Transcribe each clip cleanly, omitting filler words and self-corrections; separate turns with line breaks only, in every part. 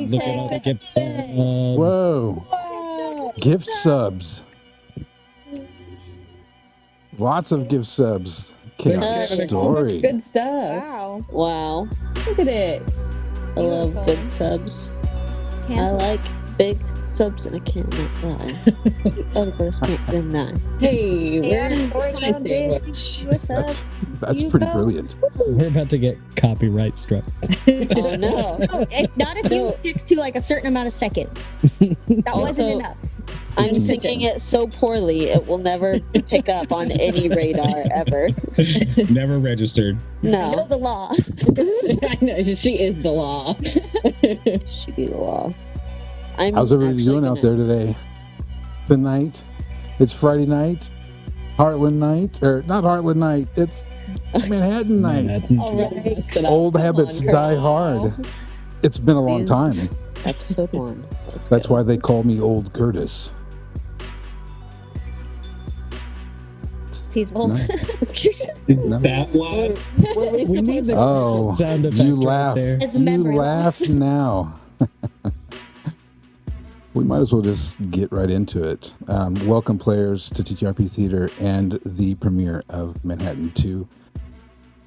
Look at all the gift subs.
Whoa. Gift subs. Lots of gift subs. Chaotic story.
Good stuff.
Wow.
Look at it.
I love good subs. I like big subs and I can't lie. Others can't deny.
Hey,
Yeah,
that's pretty brilliant.
We're about to get copyright struck.
Oh no.
Not if you stick to like a certain amount of seconds. That wasn't enough.
I'm singing it so poorly, it will never pick up on any radar ever.
Never registered.
No.
I know the law.
I know, she is the law.
She be the law.
How's everybody doing out there today? Tonight? It's Friday night? Heartland night? Or not Heartland night, it's Manhattan night.
All right.
Old habits die hard. It's been a long time.
Episode 1.
That's why they call me Old Curtis.
He's old.
No.
That one. We need the sound effect.
You laugh.
Right
It's
you
memoryless.
laugh now. We might as well just get right into it. Welcome, players, to TTRP Theater and the premiere of Manhattan 2.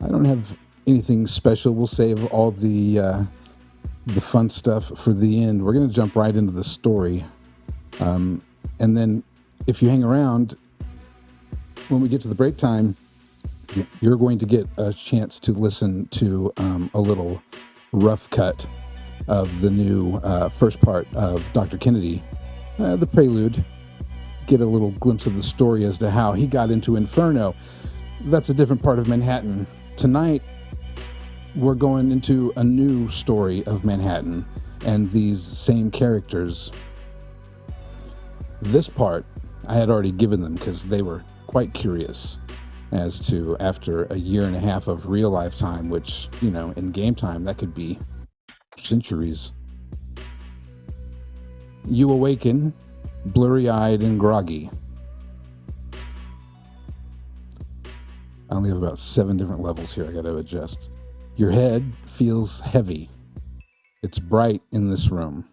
I don't have anything special. We'll save all the fun stuff for the end. We're going to jump right into the story. And then if you hang around, when we get to the break time, you're going to get a chance to listen to a little rough cut of the new first part of Dr. Kennedy, the prelude. Get a little glimpse of the story as to how he got into Inferno. That's a different part of Manhattan. Tonight, we're going into a new story of Manhattan and these same characters. This part, I had already given them because they were quite curious as to, after a year and a half of real life time, which, you know, in game time, that could be centuries. You awaken, blurry-eyed and groggy. I only have about 7 different levels here I got to adjust. Your head feels heavy. It's bright in this room.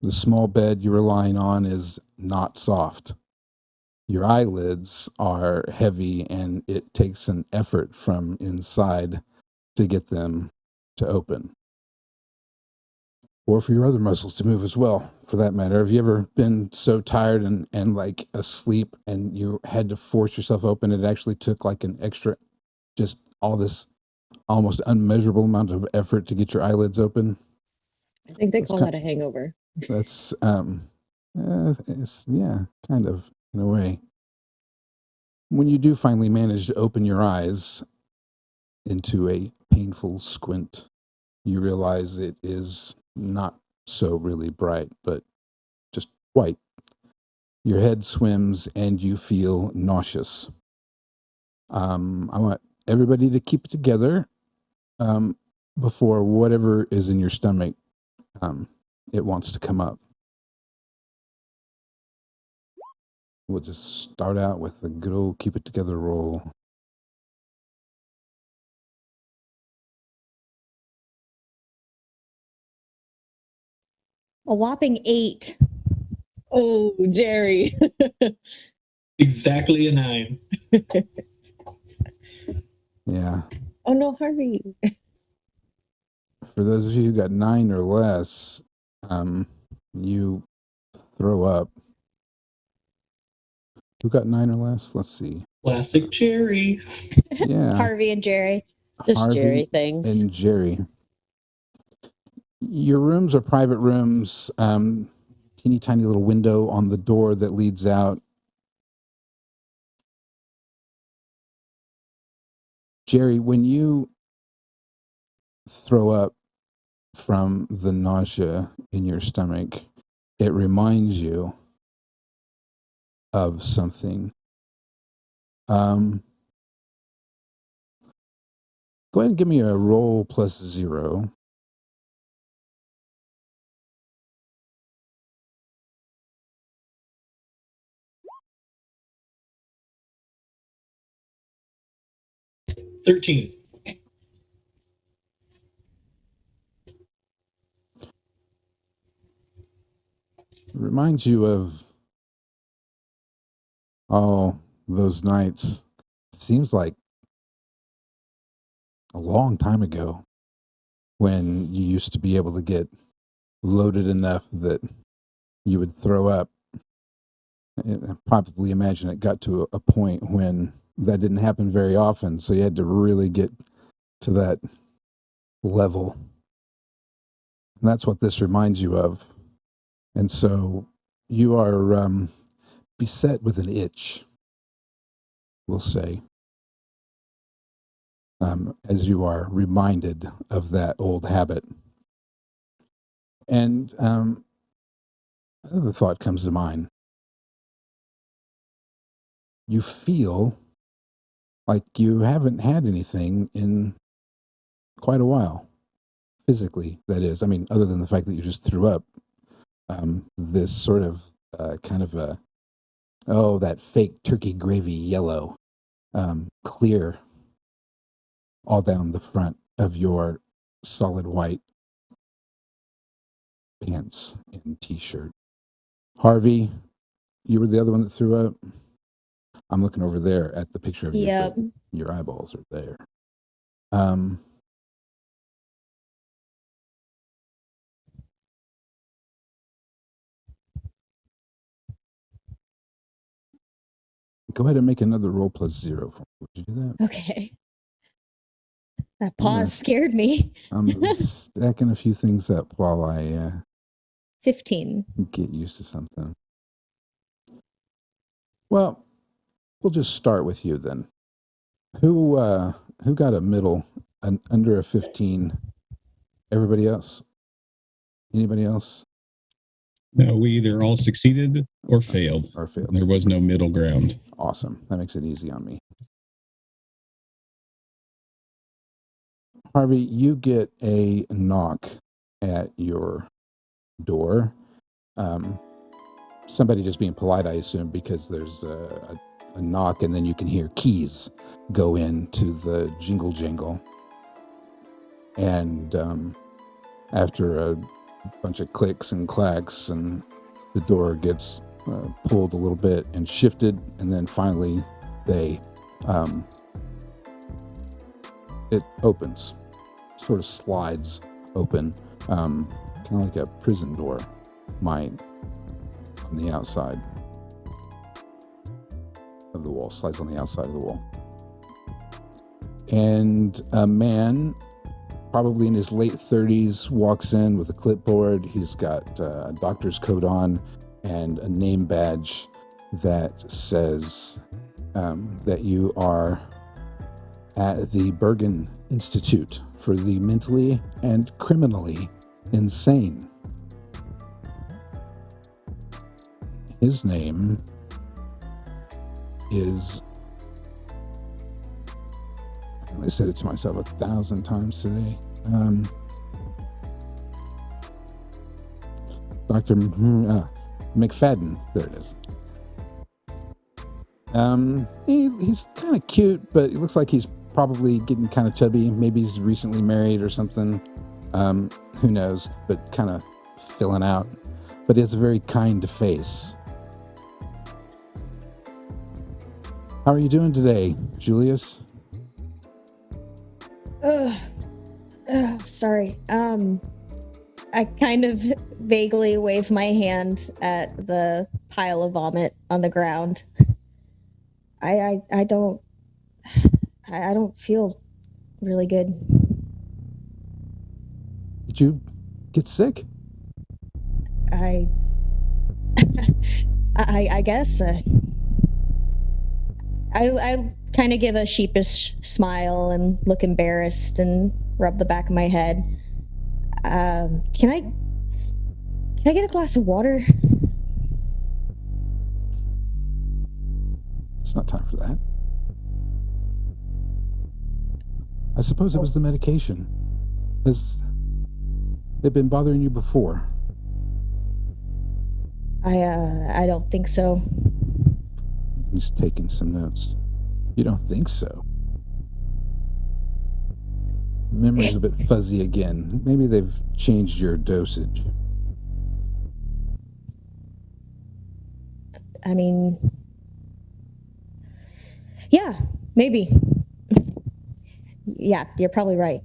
The small bed you are lying on is not soft. Your eyelids are heavy and it takes an effort from inside to get them to open. or for your other muscles to move as well, for that matter. Have you ever been so tired and like asleep and you had to force yourself open? It actually took like an extra, just all this almost unmeasurable amount of effort to get your eyelids open.
I think they
That's
call
kind-
that a hangover.
That's, it's, yeah, kind of, in a way. When you do finally manage to open your eyes into a painful squint, you realize it is not so really bright, but just white. Your head swims and you feel nauseous. I want everybody to keep it together before whatever is in your stomach, it wants to come up. We'll just start out with a good old keep it together roll.
A whopping 8.
Oh, Jerry.
Exactly a 9.
Yeah.
Oh, no, Harvey.
For those of you who got 9 or less, you throw up. Who got 9 or less? Let's see.
Classic Jerry.
Yeah.
Harvey and Jerry.
Just
Harvey
Jerry things.
and Jerry. Your rooms are private rooms. Teeny tiny little window on the door that leads out. Jerry, when you throw up from the nausea in your stomach, it reminds you of something. Go ahead and give me a roll plus 0.
$13.
It reminds you of those nights. Seems like a long time ago when you used to be able to get loaded enough that you would throw up. I probably imagine it got to a point when that didn't happen very often, so you had to really get to that level. And that's what this reminds you of. And so you are beset with an itch, we'll say, as you are reminded of that old habit. And another thought comes to mind. You feel like you haven't had anything in quite a while, physically, that is. I mean, other than the fact that you just threw up. This sort of kind of that fake turkey gravy yellow, clear all down the front of your solid white pants and t-shirt. Harvey, you were the other one that threw up? I'm looking over there at the picture of
Yep.
your eyeballs are there. Go ahead and make another roll plus 0 for me. Would you do that?
Okay. That pause scared me.
I'm stacking a few things up while I
15.
get used to something. Well, we'll just start with you then. Who got a middle, under a 15? Everybody else? Anybody else?
No, we either all succeeded or failed.
Or failed.
There was no middle ground.
Awesome. That makes it easy on me. Harvey, you get a knock at your door. Somebody just being polite, I assume, because there's a knock and then you can hear keys go into the jingle jangle. And after a bunch of clicks and clacks, and the door gets pulled a little bit and shifted, and then finally it opens, sort of slides open. kind of like a prison door might on the outside of the wall, slides on the outside of the wall. And a man, probably in his late 30s, walks in with a clipboard. He's got a doctor's coat on and a name badge that says that you are at the Bergen Institute for the Mentally and Criminally Insane. His name is, I said it to myself 1,000 times today, Dr. McFadden. There it is. He's kind of cute, but he looks like he's probably getting kind of chubby. Maybe he's recently married or something. Who knows? But kind of filling out. But he has a very kind face. How are you doing today, Julius?
Sorry. I kind of vaguely wave my hand at the pile of vomit on the ground. I don't feel really good.
Did you get sick?
I guess. I kind of give a sheepish smile and look embarrassed and rub the back of my head. Can I get a glass of water?
It's not time for that. I suppose it was the medication. Has it been bothering you before?
I don't think so.
He's taking some notes. You don't think so? Memory's a bit fuzzy again. Maybe they've changed your dosage.
I mean, yeah, maybe. Yeah, you're probably right.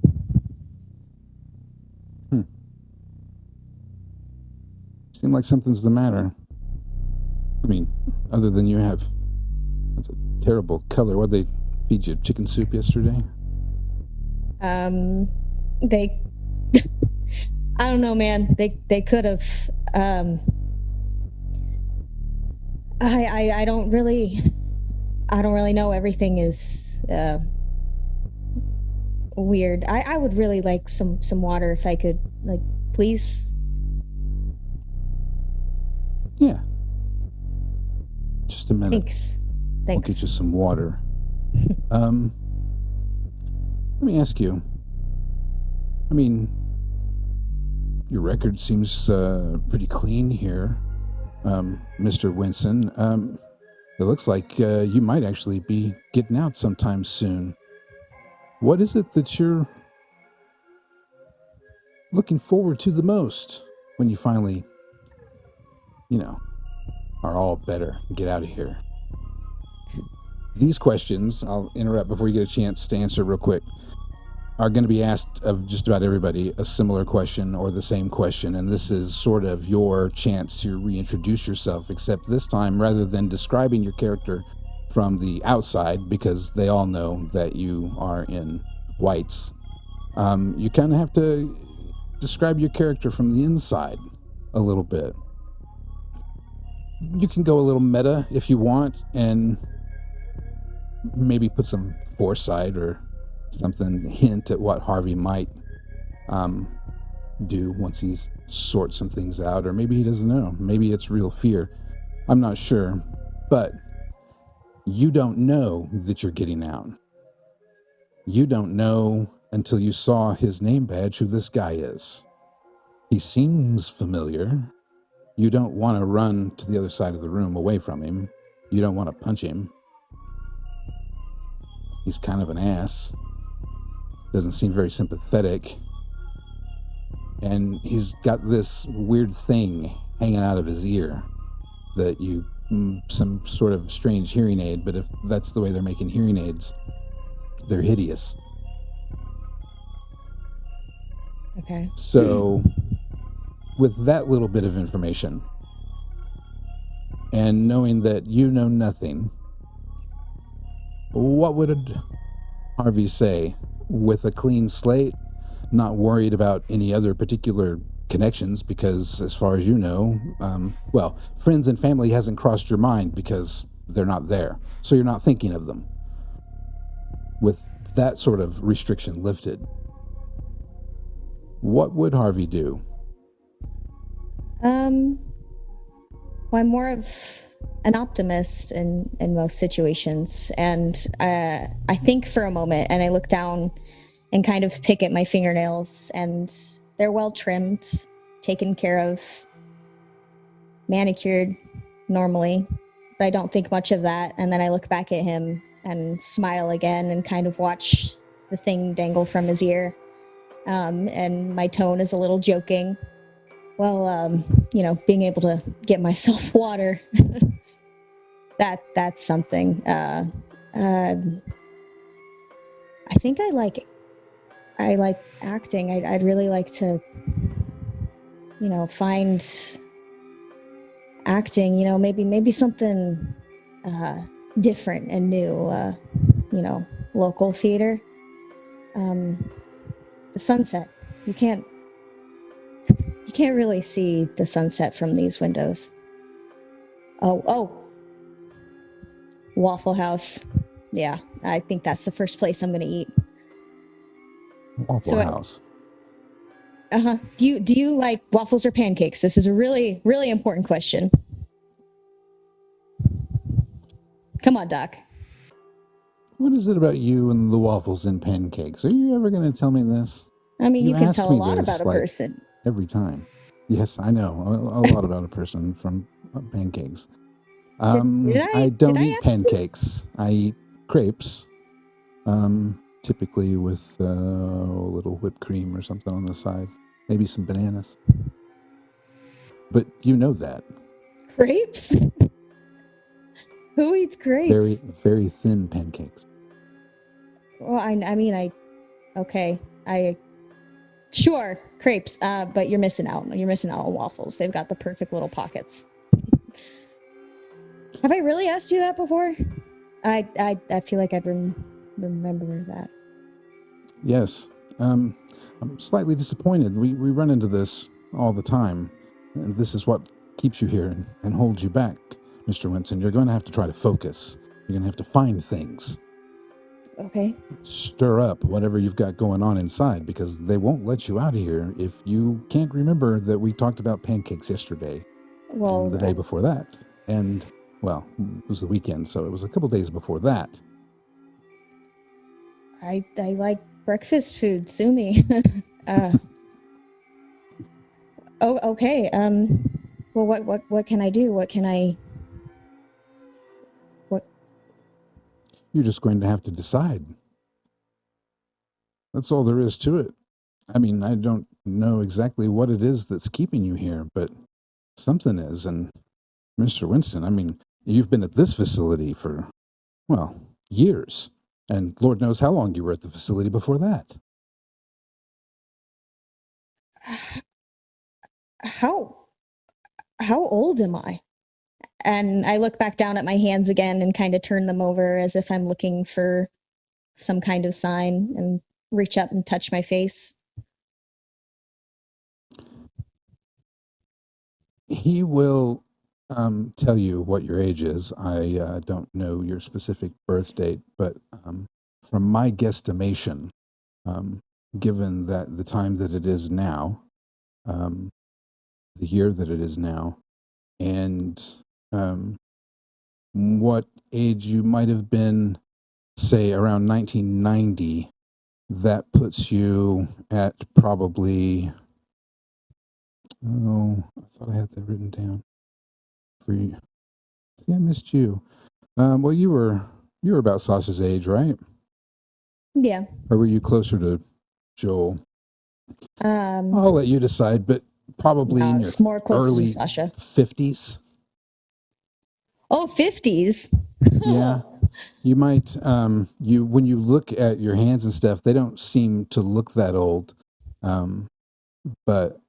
Seems like something's the matter. I mean, other than you have... That's a terrible color. What'd they feed you? Chicken soup yesterday?
They... I don't know, man. They could have... I don't really know. Everything is weird. I would really like some water if I could, like, please.
Yeah. Just a minute.
Thanks.
I'll get you some water. Let me ask you. I mean, your record seems pretty clean here, Mr. Winson. It looks like you might actually be getting out sometime soon. What is it that you're looking forward to the most when you finally, are all better and get out of here? These questions, I'll interrupt before you get a chance to answer real quick, are going to be asked of just about everybody, a similar question or the same question, and this is sort of your chance to reintroduce yourself, except this time, rather than describing your character from the outside, because they all know that you are in whites, you kind of have to describe your character from the inside a little bit. You can go a little meta if you want, and maybe put some foresight or something, hint at what Harvey might do once he's sorts some things out, or maybe he doesn't know. Maybe it's real fear. I'm not sure, but you don't know that you're getting out. You don't know until you saw his name badge who this guy is. He seems familiar. You don't want to run to the other side of the room away from him. You don't want to punch him. He's kind of an ass. Doesn't seem very sympathetic. And he's got this weird thing hanging out of his ear that some sort of strange hearing aid, but if that's the way they're making hearing aids, they're hideous.
Okay.
So with that little bit of information, and knowing that you know nothing, what would Harvey say with a clean slate, not worried about any other particular connections because, as far as you know, friends and family hasn't crossed your mind because they're not there. So you're not thinking of them. With that sort of restriction lifted, what would Harvey do?
Well, I'm more of an optimist in most situations. And I think for a moment and I look down and kind of pick at my fingernails, and they're well trimmed, taken care of, manicured normally, but I don't think much of that. And then I look back at him and smile again and kind of watch the thing dangle from his ear. And my tone is a little joking. Well, being able to get myself water, that's something. I think I like acting. I'd really like to, find acting, maybe something different and new, local theater. The sunset. You can't really see the sunset from these windows. Oh, Waffle House. Yeah, I think that's the first place I'm going to eat.
Waffle House.
Do you like waffles or pancakes? This is a really, really important question. Come on, Doc.
What is it about you and the waffles and pancakes? Are you ever going to tell me this?
I mean, you can
ask
tell a
me
lot
this,
about a person.
Every time. Yes, I know. A lot about a person from pancakes. I don't eat pancakes. I eat crepes. Typically with a little whipped cream or something on the side. Maybe some bananas. But you know that.
Crepes? Who eats crepes?
Very, very thin pancakes.
Well, okay. Sure, crepes, but you're missing out. You're missing out on waffles. They've got the perfect little pockets. Have I really asked you that before? I feel like I'd remember that.
Yes. I'm slightly disappointed. We run into this all the time. And this is what keeps you here and holds you back, Mr. Winston. You're going to have to try to focus. You're going to have to find things.
Okay.
Stir up whatever you've got going on inside, because they won't let you out of here if you can't remember that we talked about pancakes yesterday.
Well,
and the day before that. And, it was the weekend, so it was a couple days before that.
I like breakfast food. Sue me. Oh, okay. Well, what can I do? What?
You're just going to have to decide. That's all there is to it. I mean, I don't know exactly what it is that's keeping you here, but something is. And Mr. Winston, you've been at this facility for, years. And Lord knows how long you were at the facility before that.
How old am I? And I look back down at my hands again and kind of turn them over as if I'm looking for some kind of sign, and reach up and touch my face.
He will tell you what your age is. I don't know your specific birth date, but from my guesstimation, given that the time that it is now, the year that it is now, and what age you might have been, say, around 1990, that puts you at probably, I thought I had that written down for you. See, I missed you. Well, you were about Sasha's age, right?
Yeah.
Or were you closer to Joel? I'll let you decide, but probably in your
more
early
to Sasha.
50s.
Oh, 50s.
Yeah. You might, when you look at your hands and stuff, they don't seem to look that old. But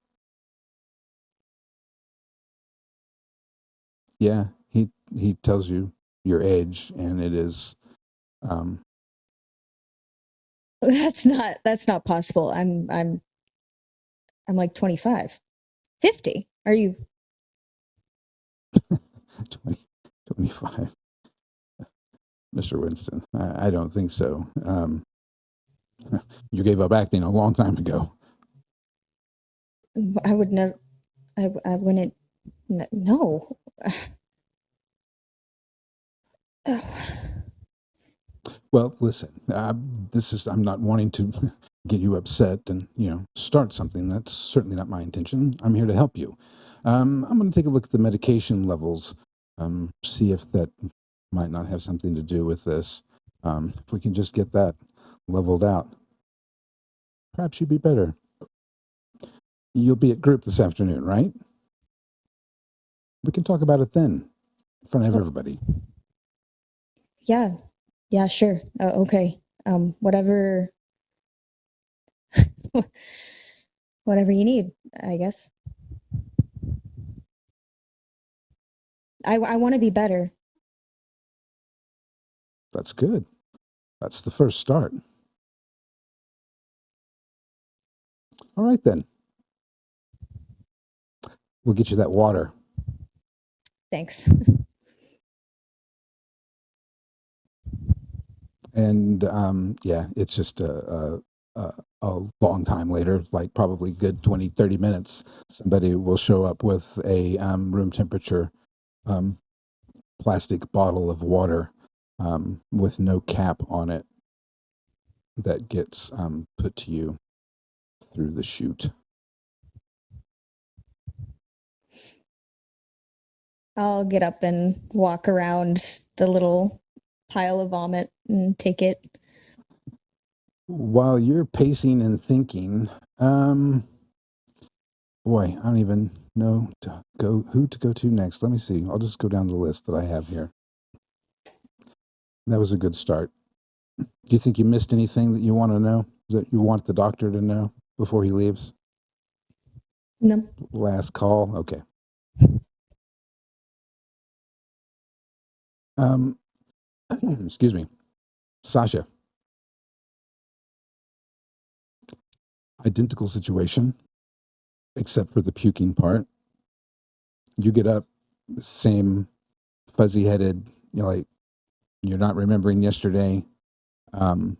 Yeah, he tells you your age, and it is
That's not possible. I'm like 25. 50. Are you
20, 25. Mr. Winston, I don't think so. You gave up acting a long time ago.
I would never I wouldn't no.
Well, listen, I'm not wanting to get you upset and, start something. That's certainly not my intention. I'm here to help you. I'm going to take a look at the medication levels, see if that might not have something to do with this. If we can just get that leveled out, perhaps you'd be better. You'll be at group this afternoon, right? We can talk about it then, in front of everybody.
Yeah, sure. Okay. Whatever whatever you need, I guess. I want to be better.
That's good. That's the first start. All right, then. We'll get you that water.
Thanks.
And yeah, it's just a long time later, like probably good 20, 30 minutes, somebody will show up with a room temperature plastic bottle of water with no cap on it that gets put to you through the chute.
I'll get up and walk around the little pile of vomit and take it.
While you're pacing and thinking, boy, I don't even know who to go to next. Let me see. I'll just go down the list that I have here. That was a good start. Do you think you missed anything that you want to know, that you want the doctor to know before he leaves?
No.
Last call. Okay. Excuse me. Sasha. Identical situation, except for the puking part. You get up, same fuzzy-headed, like you're not remembering yesterday. Your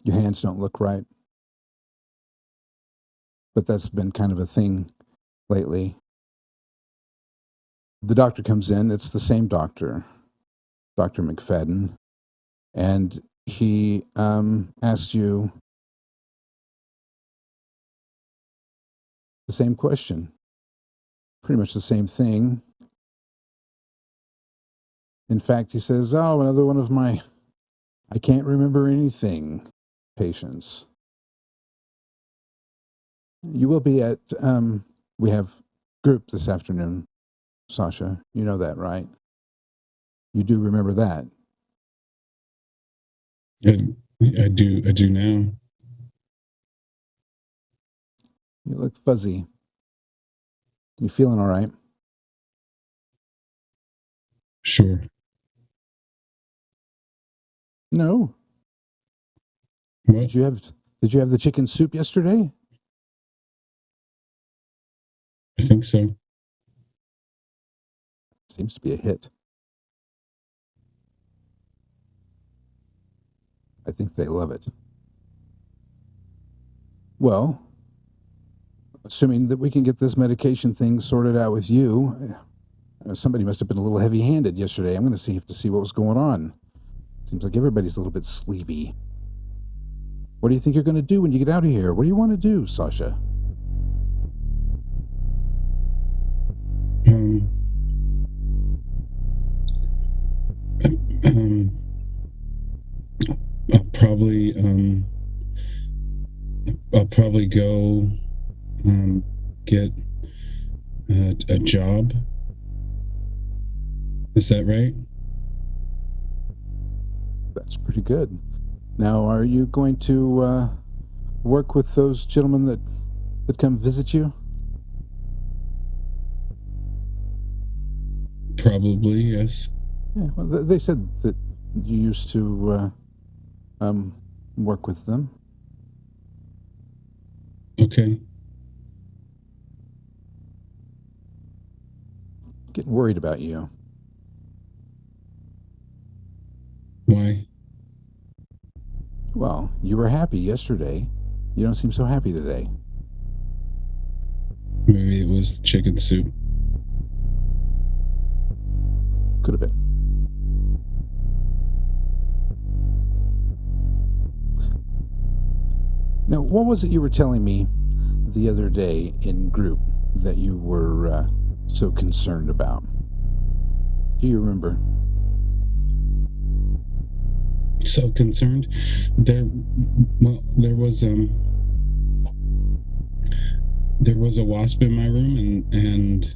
hands don't look right. But that's been kind of a thing lately. The doctor comes in. It's the same doctor, Dr. McFadden. And he asked you the same question. Pretty much the same thing. In fact, he says, oh, another one of my I can't remember anything patients. You will be at, we have group this afternoon, Sasha. You know that, right? You do remember that?
I do now.
You look fuzzy. You feeling all right?
Sure.
No.
What?
Did you have the chicken soup yesterday?
I think so.
Seems to be a hit. I think they love it. Well, assuming that we can get this medication thing sorted out with you, somebody must have been a little heavy-handed yesterday. I'm going to see what was going on. Seems like everybody's a little bit sleepy. What do you think you're going to do when you get out of here? What do you want to do, Sasha?
I'll probably go get a job. Is that right?
That's pretty good. Now, are you going to work with those gentlemen that come visit you?
Probably, yes.
Yeah, well, they said that you used to work with them.
Okay.
Getting worried about you.
Why?
Well, you were happy yesterday. You don't seem so happy today.
Maybe it was chicken soup.
Could have been. Now, what was it you were telling me the other day in group that you were so concerned about? Do you remember?
So concerned. There was a wasp in my room, and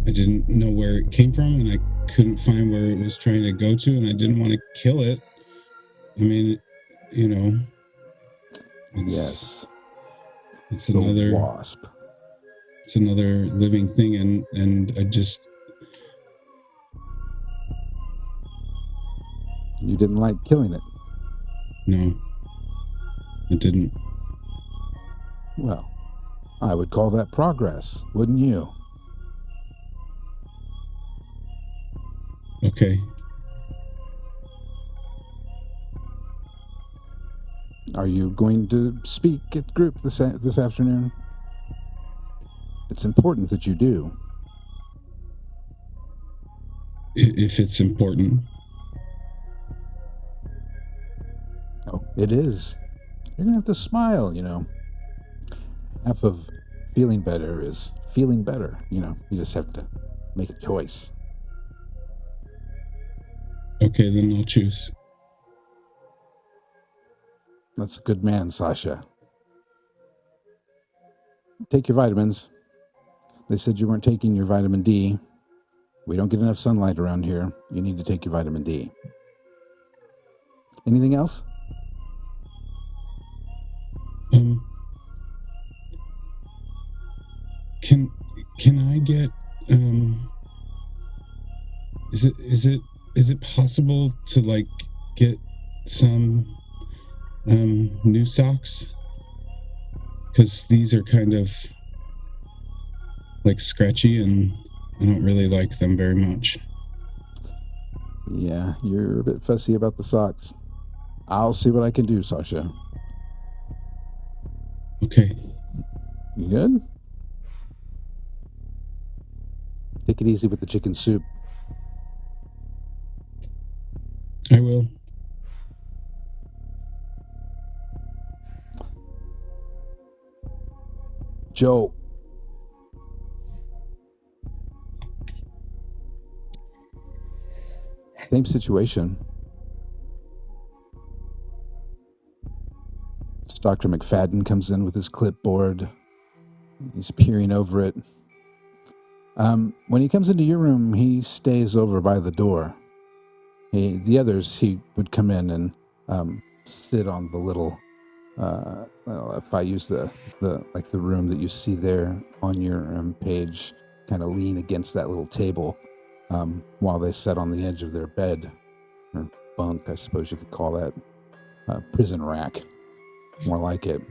I didn't know where it came from, and I couldn't find where it was trying to go to, and I didn't want to kill it. I mean, you know,
Yes.
it's
The
another
wasp.
It's another living thing, and I just.
You didn't like killing it?
No, I didn't.
Well, I would call that progress, wouldn't you?
Okay.
Are you going to speak at the group this afternoon? It's important that you do.
If it's important.
Oh, it is. You're going to have to smile, you know. Half of feeling better is feeling better, you know. You just have to make a choice.
Okay, then I'll choose.
That's a good man, Sasha. Take your vitamins. They said you weren't taking your vitamin D. We don't get enough sunlight around here. You need to take your vitamin D. Anything else?
Can I get is it possible to like get some new socks? Because these are kind of like scratchy, and I don't really like them very much.
Yeah, you're a bit fussy about the socks. I'll see what I can do, Sasha.
Okay.
You good? Take it easy with the chicken soup.
I will.
Joel. Same situation. Dr. McFadden comes in with his clipboard. He's peering over it. When he comes into your room, he stays over by the door. The others, he would come in and sit on the little. If I use the room that you see there on your page, kind of lean against that little table while they sat on the edge of their bed or bunk, I suppose you could call that, prison rack, more like it.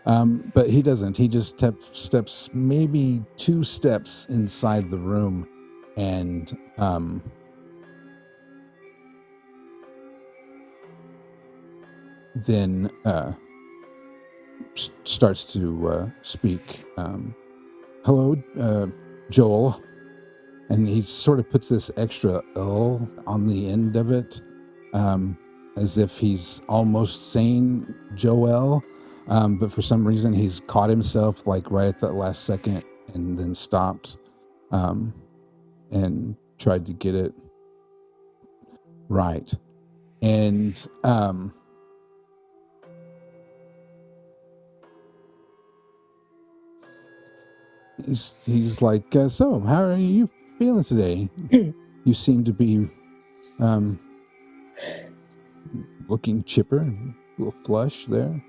But he doesn't. He just steps maybe 2 steps inside the room and then starts to speak. Hello, Joel. And he sort of puts this extra L on the end of it, as if he's almost saying Joel. But for some reason, he's caught himself like right at that last second and then stopped and tried to get it right. And he's like, so how are you feeling today? You seem to be looking chipper, a little flush there.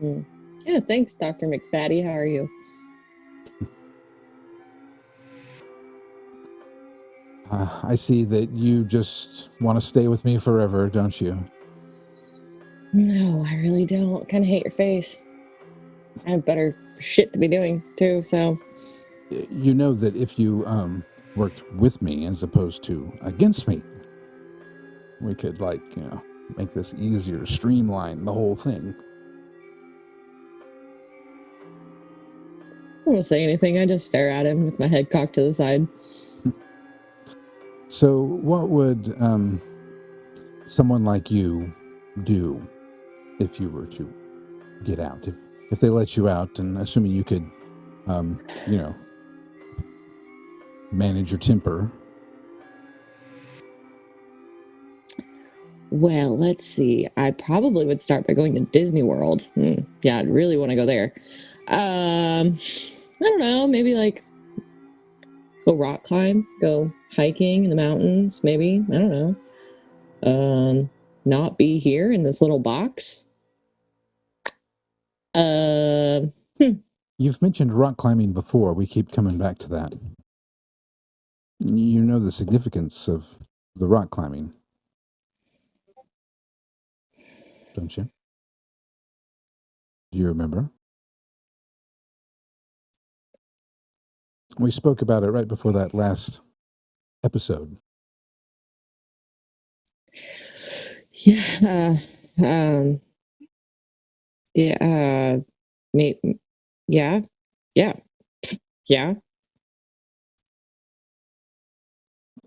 Can Yeah, thanks, Dr. McFadden. How are you?
I see that you just want to stay with me forever, don't you?
No, I really don't. Kind of hate your face. I have better shit to be doing, too, so...
You know that if you worked with me as opposed to against me, we could, like, make this easier, streamline the whole thing.
I don't say anything. I just stare at him with my head cocked to the side.
So what would someone like you do if you were to get out? If they let you out, and assuming you could, manage your temper.
Well, let's see. I probably would start by going to Disney World. Yeah, I'd really want to go there. I don't know. Maybe like go rock climb, go hiking in the mountains. Maybe, I don't know. Not be here in this little box.
You've mentioned rock climbing before. We keep coming back to that. You know the significance of the rock climbing, don't you? Do you remember? We spoke about it right before that last episode.
Yeah. Yeah. Yeah. Yeah. Yeah.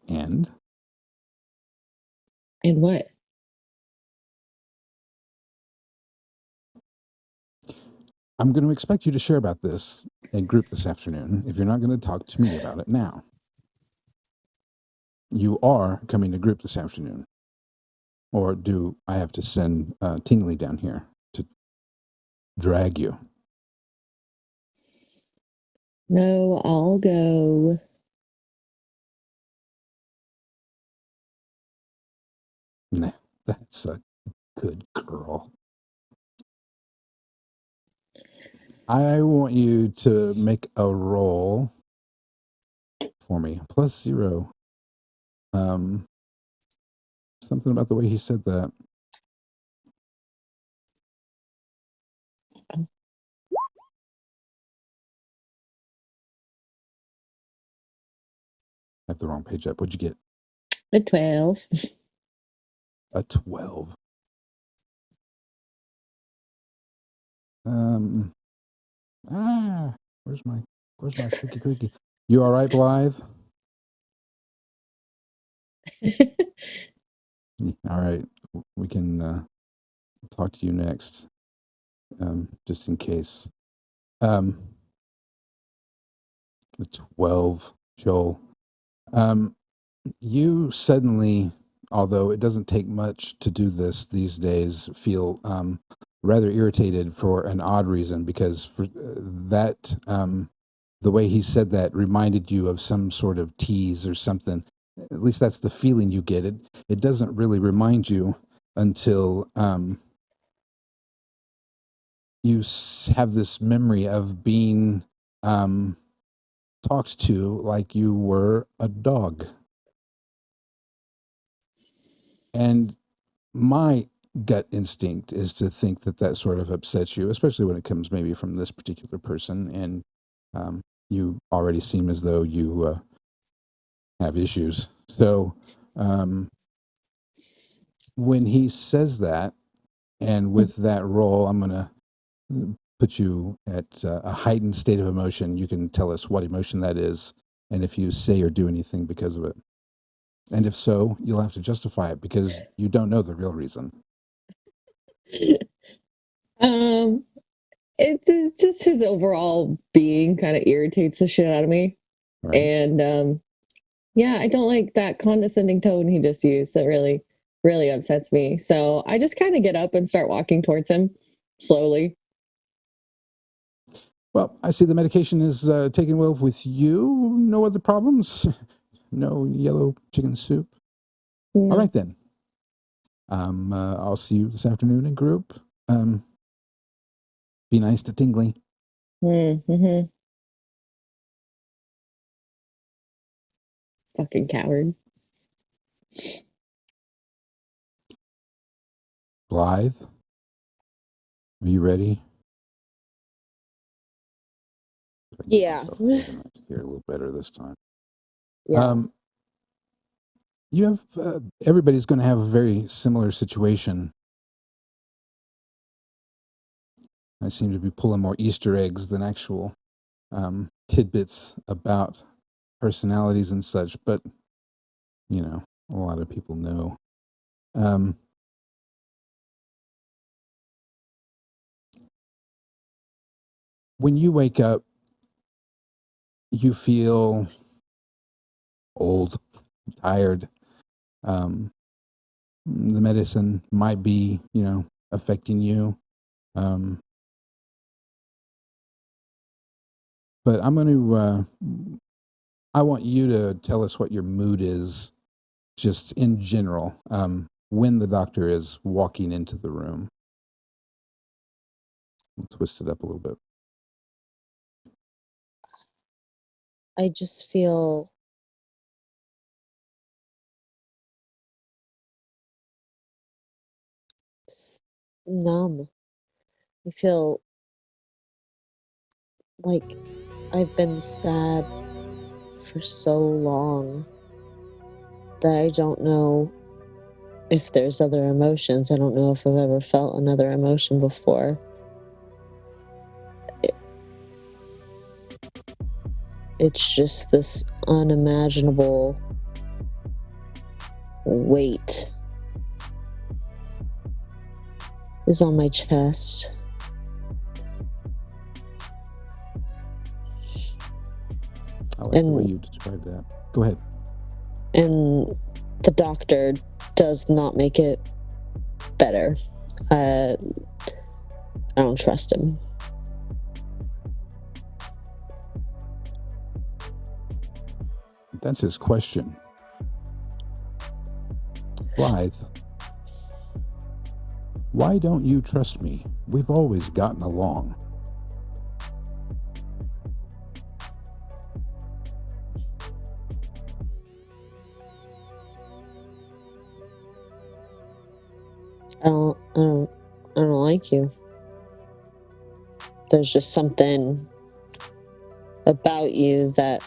And
what?
I'm going to expect you to share about this in group this afternoon if you're not going to talk to me about it now. You are coming to group this afternoon. Or do I have to send Tingley down here to drag you?
No, I'll go.
Nah, that's a good girl. I want you to make a roll for me. +0. Something about the way he said that. I have the wrong page up. What'd you get?
A 12.
A 12. Where's my clicky clicky? You all right, Blythe? All right. We can talk to you next. Just in case. The 12, Joel. You suddenly, although it doesn't take much to do this these days, feel rather irritated for an odd reason, because for that the way he said that reminded you of some sort of tease or something. At least that's the feeling you get. It doesn't really remind you until you have this memory of being talked to like you were a dog. And my gut instinct is to think that that sort of upsets you, especially when it comes maybe from this particular person, and you already seem as though you have issues. So when he says that, and with that role, I'm going to put you at a heightened state of emotion. You can tell us what emotion that is, and if you say or do anything because of it. And if so, you'll have to justify it because you don't know the real reason.
It's just his overall being kind of irritates the shit out of me.
Right.
And yeah, I don't like that condescending tone he just used. That really, really upsets me. So I just kind of get up and start walking towards him slowly.
Well, I see the medication is taken well with you. No other problems? No yellow chicken soup?
Mm.
All right, then. I'll see you this afternoon in group. Be nice to Tingley.
Mm-hmm. Fucking coward.
Blythe, are you ready?
Yeah.
Here a little better this time.
Yeah.
You have everybody's going to have a very similar situation. I seem to be pulling more Easter eggs than actual tidbits about personalities and such, but you know, a lot of people know. When you wake up, you feel old, tired. The medicine might be, affecting you. But I'm going to, I want you to tell us what your mood is, just in general, when the doctor is walking into the room. We'll twist it up a little bit.
I just feel numb. I feel like I've been sad for so long that I don't know if there's other emotions. I don't know if I've ever felt another emotion before. It's just this unimaginable weight is on my chest.
I like the way you described that. Go ahead.
And the doctor does not make it better. I don't trust him.
That's his question. Blythe, why don't you trust me? We've always gotten along.
I don't like you. There's just something about you that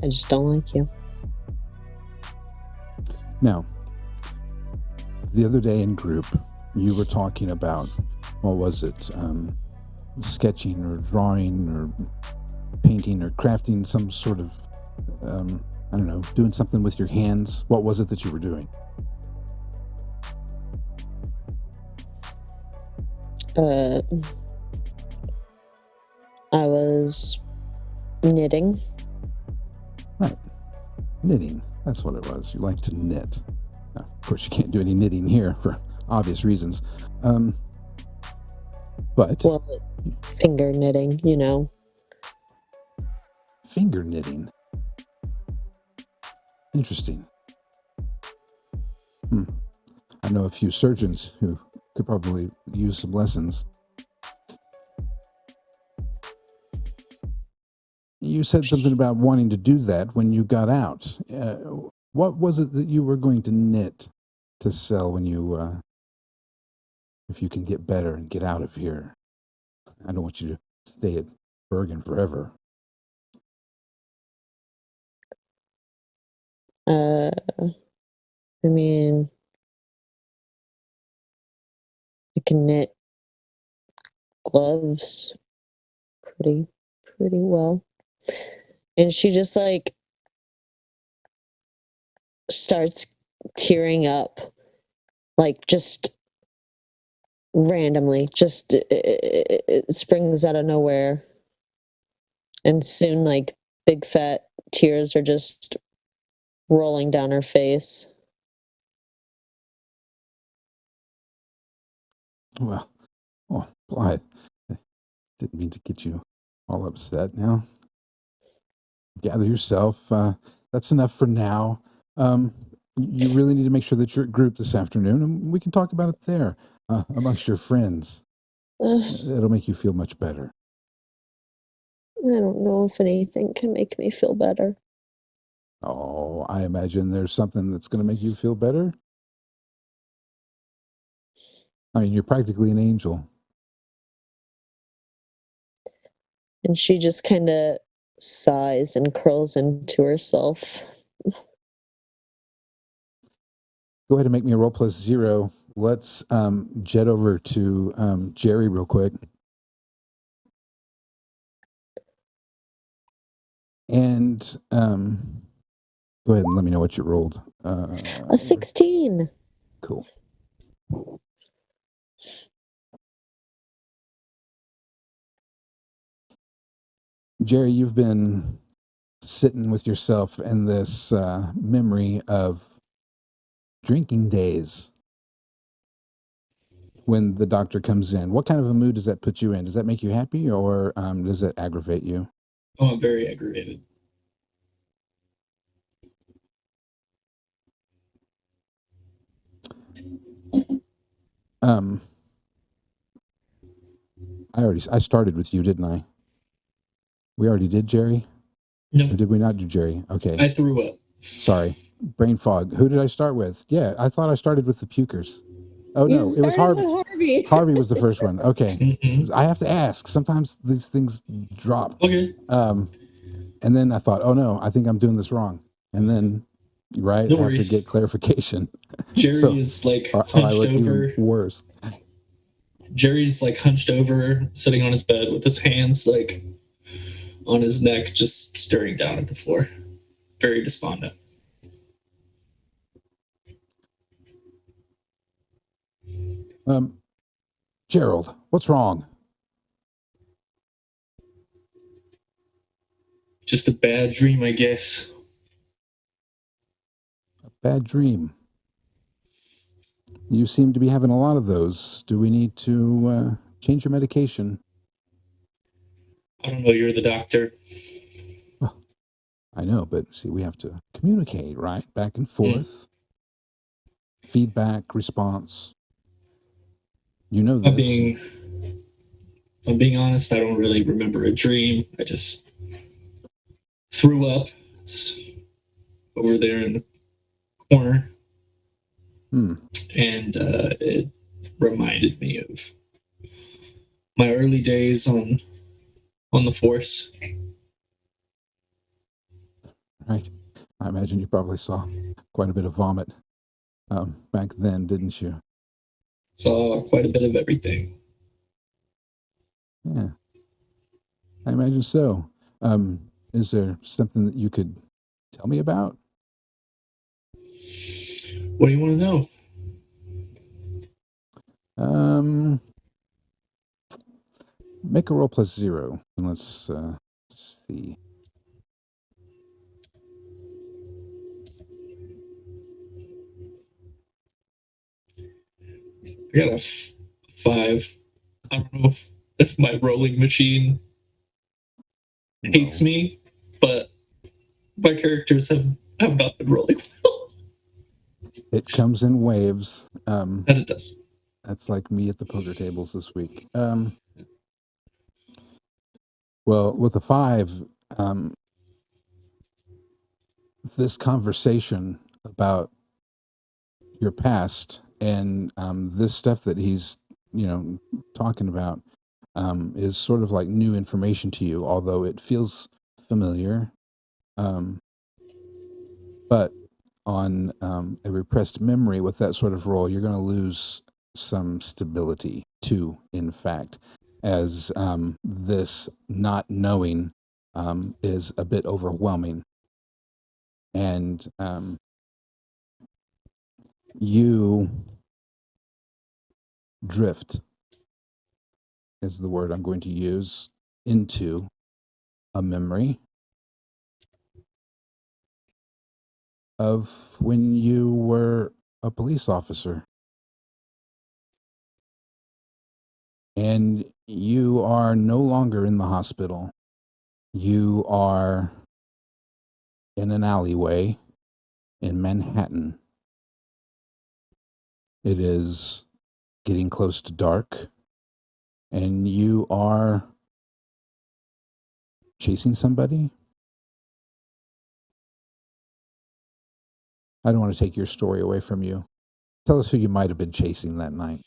I just don't like you.
Now, the other day in group, you were talking about, what was it, sketching or drawing or painting or crafting some sort of, I don't know, doing something with your hands. What was it that you were doing?
I was knitting.
Right. Knitting. That's what it was. You like to knit. Now, of course, you can't do any knitting here for obvious reasons. But...
Well, finger knitting, you know.
Finger knitting? Interesting. I know a few surgeons who could probably use some lessons. You said something about wanting to do that when you got out. What was it that you were going to knit to sell when you, if you can get better and get out of here? I don't want you to stay at Bergen forever.
I mean, I can knit gloves pretty well. And she just like starts tearing up, like just randomly, just it springs out of nowhere. And soon like big fat tears are just rolling down her face.
Well, Blythe, I didn't mean to get you all upset now. Gather yourself. that's enough for now. You really need to make sure that you're at group this afternoon, and we can talk about it there amongst your friends. It'll make you feel much better.
I don't know if anything can make me feel better.
Oh, I imagine there's something that's going to make you feel better. I mean, you're practically an angel.
And she just kind of sighs and curls into herself.
Go ahead and make me a roll +0. Let's jet over to Jerry real quick. And go ahead and let me know what you rolled.
A 16.
Cool. Jerry, you've been sitting with yourself in this memory of drinking days when the doctor comes in. What kind of a mood does that put you in? Does that make you happy, or does it aggravate you?
Oh, I'm very aggravated.
I started with you, didn't I? We already did Jerry?
No.
Or did we not do Jerry? Okay.
I threw up.
Sorry. Brain fog. Who did I start with? Yeah, I thought I started with the pukers. Oh, no, it was Harvey.
Harvey.
Harvey was the first one. Okay.
Mm-hmm.
I have to ask. Sometimes these things drop.
Okay.
And then I thought, oh, no, I think I'm doing this wrong. And then, right,
No
I have to
worries.
get clarification.
Jerry
So,
is like
I
hunched
look
over.
even worse.
Jerry's like hunched over, sitting on his bed with his hands like on his neck, just staring down at the floor. Very despondent.
Gerald, what's wrong?
Just a bad dream, I guess.
A bad dream. You seem to be having a lot of those. Do we need to change your medication?
I don't know, you're the doctor.
Well, I know, but see, we have to communicate, right? Back and forth. Feedback, response. You know this.
If I'm being honest, I don't really remember a dream. I just threw up. It's over there in the corner. And it reminded me of my early days on the force.
Right. I imagine you probably saw quite a bit of vomit back then, didn't you?
Saw quite a bit of everything.
Yeah. I imagine so. Is there something that you could tell me about?
What do you want to know?
Make a roll +0, and let's see.
I got a 5. I don't know if my rolling machine hates me, but my characters have not been rolling well.
It comes in waves.
And it does.
That's like me at the poker tables this week. Well, with a 5, this conversation about your past and this stuff that he's, talking about is sort of like new information to you, although it feels familiar. But on a repressed memory with that sort of role, you're going to lose some stability too, in fact, as this not knowing is a bit overwhelming. And you drift, is the word I'm going to use, into a memory of when you were a police officer. And you are no longer in the hospital. You are in an alleyway in Manhattan. It is getting close to dark, and you are chasing somebody. I don't want to take your story away from you. Tell us who you might have been chasing that night.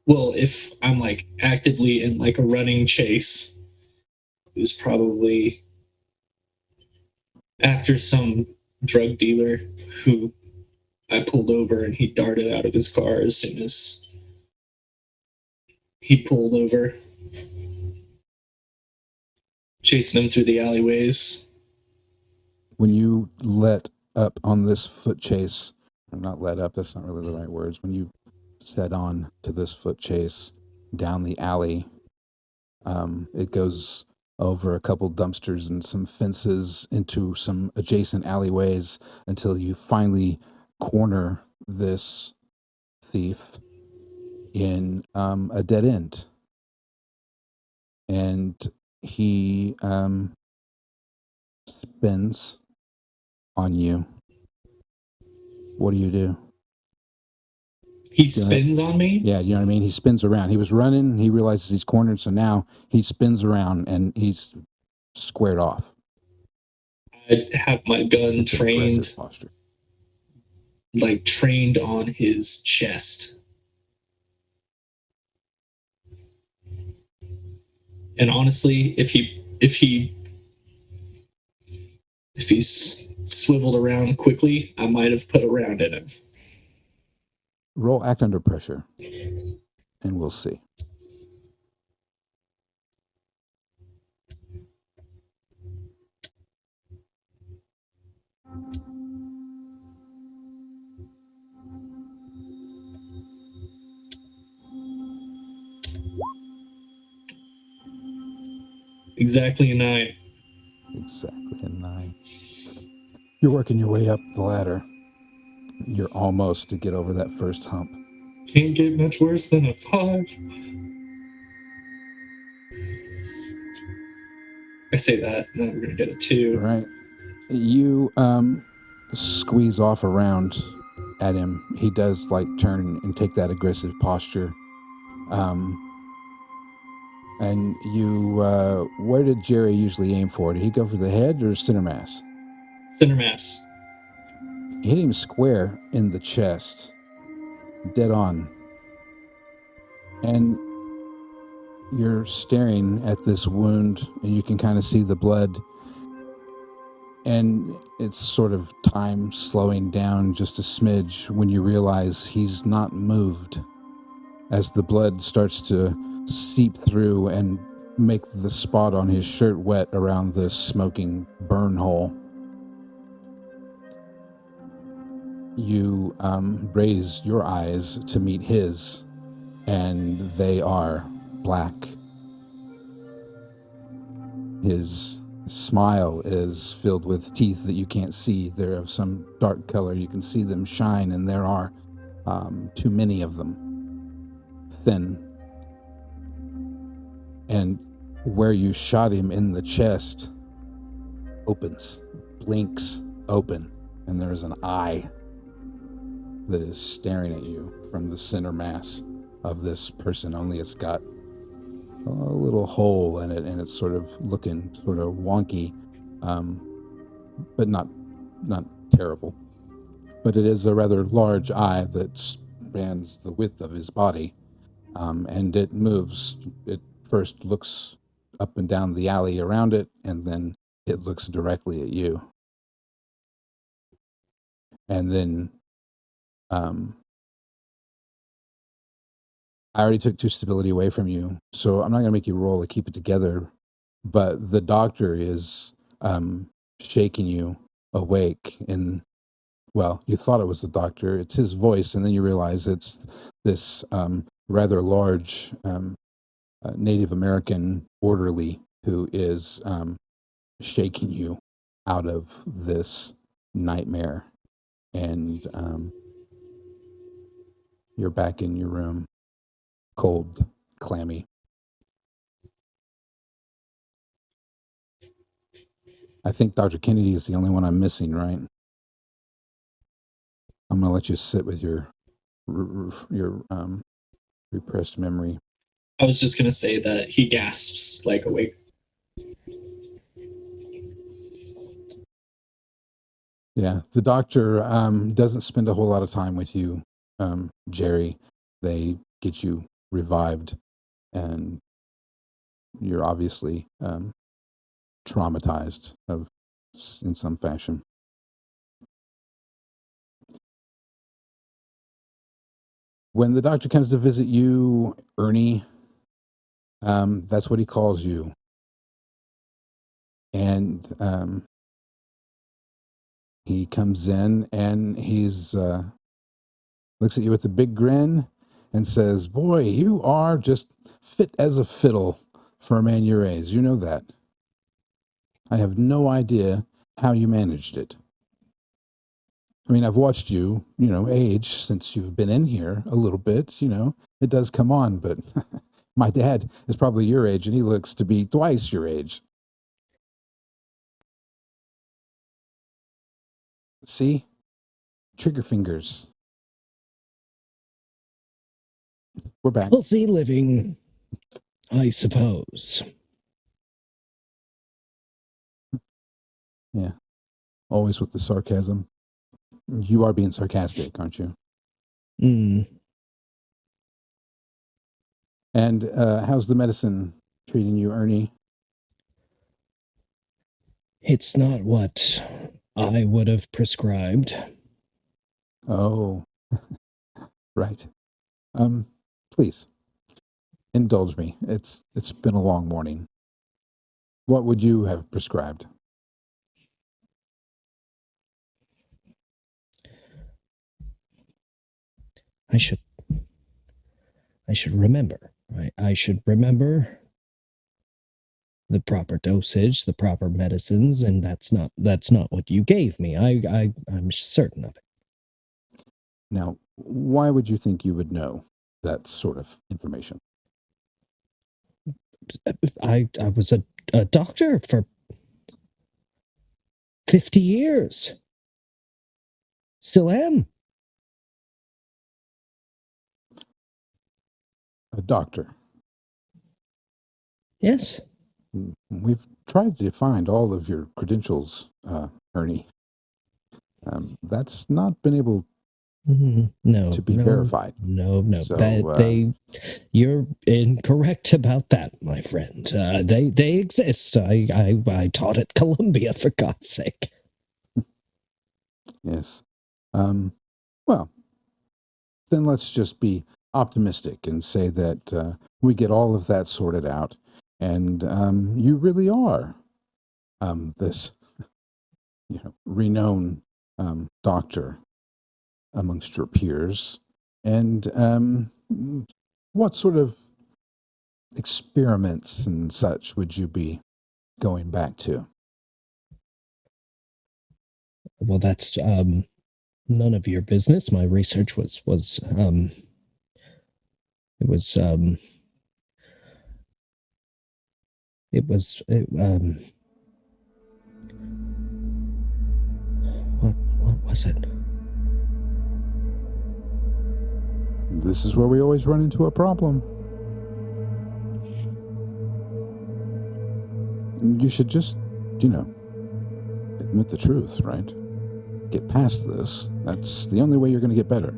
Well, if I'm like actively in like a running chase, it was probably after some drug dealer who I pulled over, and he darted out of his car as soon as he pulled over, chasing him through the alleyways.
When you let up on this foot chase, or not let up, that's not really the right words. When you set on to this foot chase down the alley, it goes over a couple dumpsters and some fences into some adjacent alleyways until you finally corner this thief in a dead end. And he spins on you. What do you do?
He spins on me?
Yeah, you know what I mean? He spins around. He was running, he realizes he's cornered, so now he spins around and he's squared off.
I'd have my gun
It's an
trained,
aggressive posture.
like trained on his chest. And honestly, if he swiveled around quickly, I might have put a round in him.
Roll act under pressure, and we'll see.
Exactly a 9.
Exactly a 9. You're working your way up the ladder. You're almost to get over that first hump.
Can't get much worse than a 5. I say that, and then we're going to get a 2.
Right. You squeeze off around at him. He does like turn and take that aggressive posture. And you, where did Jerry usually aim for? Did he go for the head or center mass?
Center mass.
You hit him square in the chest, dead on. And you're staring at this wound, and you can kind of see the blood. And it's sort of time slowing down just a smidge when you realize he's not moved. As the blood starts to seep through and make the spot on his shirt wet around the smoking burn hole. You raise your eyes to meet his, and they are black. His smile is filled with teeth that you can't see. They're of some dark color. You can see them shine, and there are too many of them. Thin. And where you shot him in the chest opens, blinks open, and there's an eye that is staring at you from the center mass of this person, only it's got a little hole in it, and it's sort of looking sort of wonky, but not terrible. But it is a rather large eye that spans the width of his body, and it moves. It first looks up and down the alley around it, and then it looks directly at you. And then I already took 2 stability away from you, so I'm not going to make you roll to keep it together, but the doctor is shaking you awake. And, well, you thought it was the doctor. It's his voice, and then you realize it's this rather large Native American orderly who is shaking you out of this nightmare. And you're back in your room, cold, clammy. I think Dr. Kennedy is the only one I'm missing, right? I'm going to let you sit with your repressed memory.
I was just going to say that he gasps like awake.
Yeah, the doctor doesn't spend a whole lot of time with you, Jerry. They get you revived, and you're obviously traumatized in some fashion. When the doctor comes to visit you, Ernie, that's what he calls you. And he comes in and he's looks at you with a big grin and says, "Boy, you are just fit as a fiddle for a man your age. You know that. I have no idea how you managed it. I mean, I've watched you, age since you've been in here a little bit, It does come on, but my dad is probably your age, and he looks to be twice your age. See? Trigger fingers. We're back.
Healthy living, I suppose.
Yeah. Always with the sarcasm. You are being sarcastic, aren't you?
Mm.
And how's the medicine treating you, Ernie?
It's not what I would have prescribed.
Oh, right. Please, indulge me. It's been a long morning. What would you have prescribed?
I should remember. I should remember the proper dosage, the proper medicines, and that's not what you gave me. I'm certain of it.
Now, why would you think you would know that sort of information?
I was a doctor for 50 years. Still am.
A doctor.
Yes.
We've tried to find all of your credentials, Ernie. That's not been able to be verified.
No.
So,
You're incorrect about that, my friend. They exist. I taught at Columbia, for God's sake.
Yes. Well, then let's just be optimistic and say that we get all of that sorted out, and you really are this renowned doctor amongst your peers. And what sort of experiments and such would you be going back to?
Well, that's none of your business. My research was what was it?
This is where we always run into a problem. You should just, admit the truth, right? Get past this. That's the only way you're going to get better.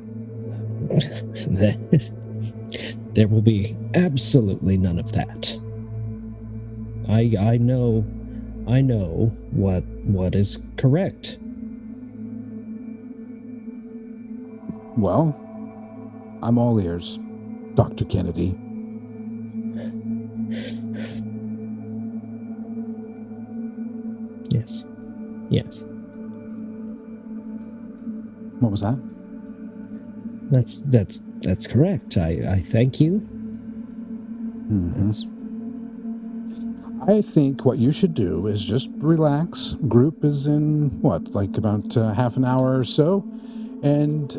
There will be absolutely none of that. I know what is correct.
Well, I'm all ears, Dr. Kennedy.
Yes.
What was that?
That's correct. I thank you.
Mm-hmm. I think what you should do is just relax. Group is in, about half an hour or so. And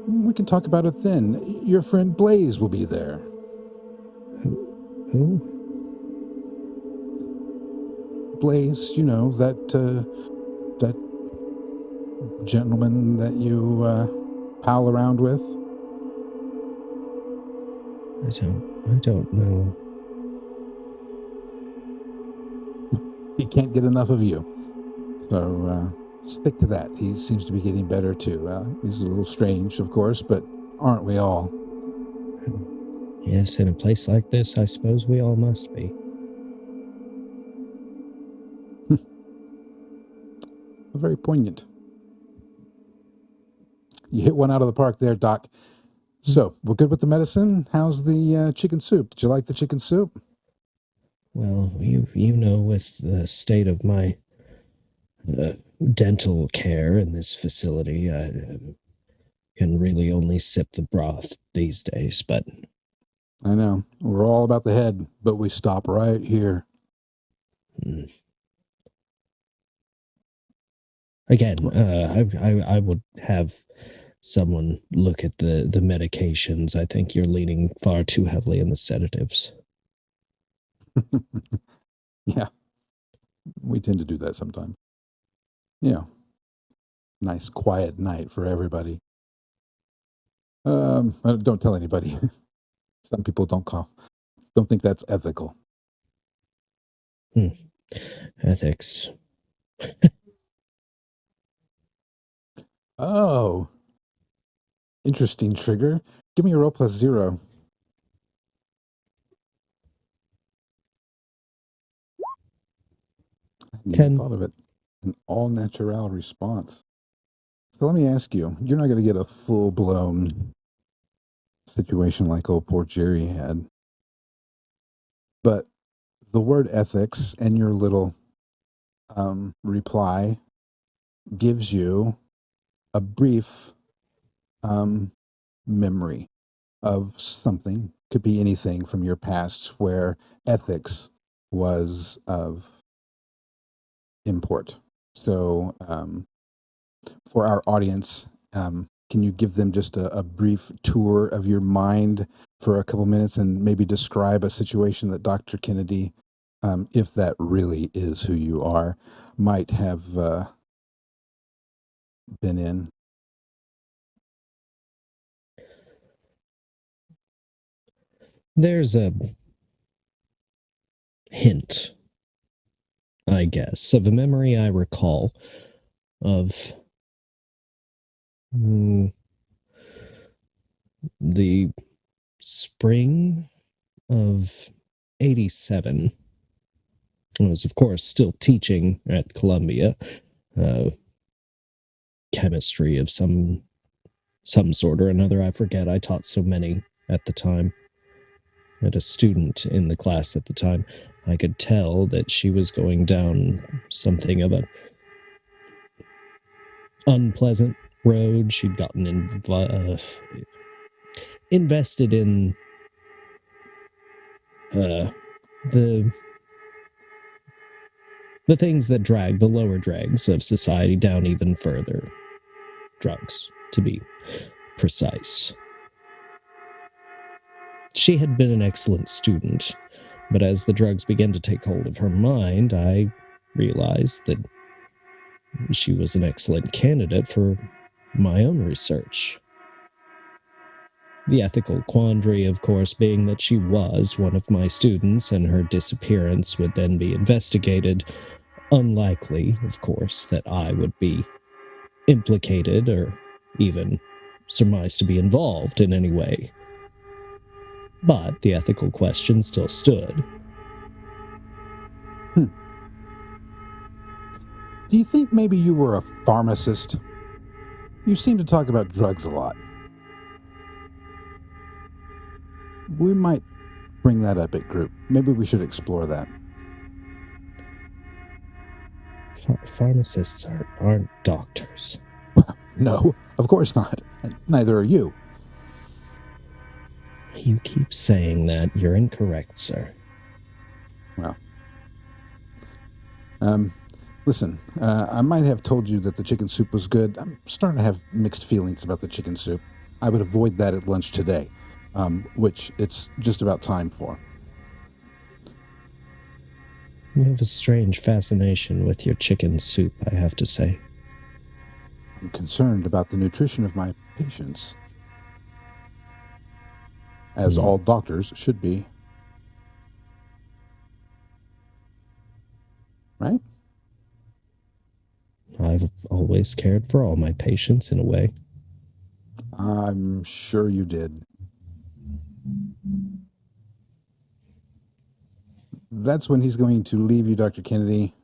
we can talk about it then. Your friend Blaze will be there.
Who?
Blaze, you know, that gentleman that you pal around with?
I don't know.
He can't get enough of you. So stick to that. He seems to be getting better too. He's a little strange, of course, but aren't we all?
Yes, in a place like this, I suppose we all must be.
Very poignant. You hit one out of the park there, Doc. So, we're good with the medicine. How's the chicken soup? Did you like the chicken soup?
Well, you know, with the state of my dental care in this facility, I can really only sip the broth these days, but...
I know. We're all about the head, but we stop right here.
Again, I would have someone look at the medications. I think you're leaning far too heavily in the sedatives.
Yeah. We tend to do that sometimes. Yeah. Nice quiet night for everybody. Don't tell anybody. Some people don't think that's ethical.
Ethics.
Oh. Interesting trigger. Give me a roll +0. I hadn't
10.
even thought of it. An all-natural response. So let me ask you, you're not going to get a full-blown situation like old poor Jerry had. But the word ethics and your little reply gives you a brief memory of something. Could be anything from your past where ethics was of import. So for our audience, can you give them just a brief tour of your mind for a couple minutes and maybe describe a situation that Dr. Kennedy, if that really is who you are, might have been in?
There's a hint, I guess, of a memory I recall of the spring of 87. I was, of course, still teaching at Columbia, chemistry of some sort or another. I forget. I taught so many at the time. I had a student in the class at the time. I could tell that she was going down something of an unpleasant road. She'd gotten invested in the things that drag the lower dregs of society down even further. Drugs, to be precise. She had been an excellent student, but as the drugs began to take hold of her mind, I realized that she was an excellent candidate for my own research. The ethical quandary, of course, being that she was one of my students and her disappearance would then be investigated. Unlikely, of course, that I would be implicated or even surmised to be involved in any way. But the ethical question still stood.
Do you think maybe you were a pharmacist? You seem to talk about drugs a lot. We might bring that up at group. Maybe we should explore that.
Pharmacists aren't doctors.
No, of course not. And neither are you.
You keep saying that. You're incorrect, sir.
Well, listen, I might have told you that the chicken soup was good. I'm starting to have mixed feelings about the chicken soup. I would avoid that at lunch today, which it's just about time for.
You have a strange fascination with your chicken soup, I have to say.
I'm concerned about the nutrition of my patients, as all doctors should be. Right?
I've always cared for all my patients in a way.
I'm sure you did. That's when he's going to leave you, Dr. Kennedy.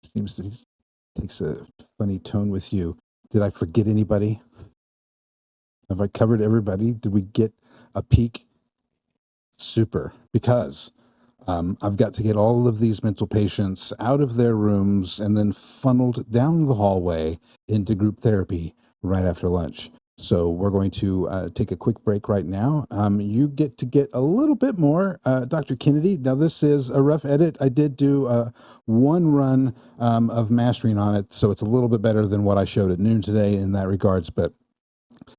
Seems to takes a funny tone with you. Did I forget anybody? Have I covered everybody? Did we get a peek? Super, because I've got to get all of these mental patients out of their rooms and then funneled down the hallway into group therapy right after lunch. So we're going to take a quick break right now. You get to get a little bit more, Dr. Kennedy. Now, this is a rough edit. I did do one run of mastering on it, so it's a little bit better than what I showed at noon today in that regards, but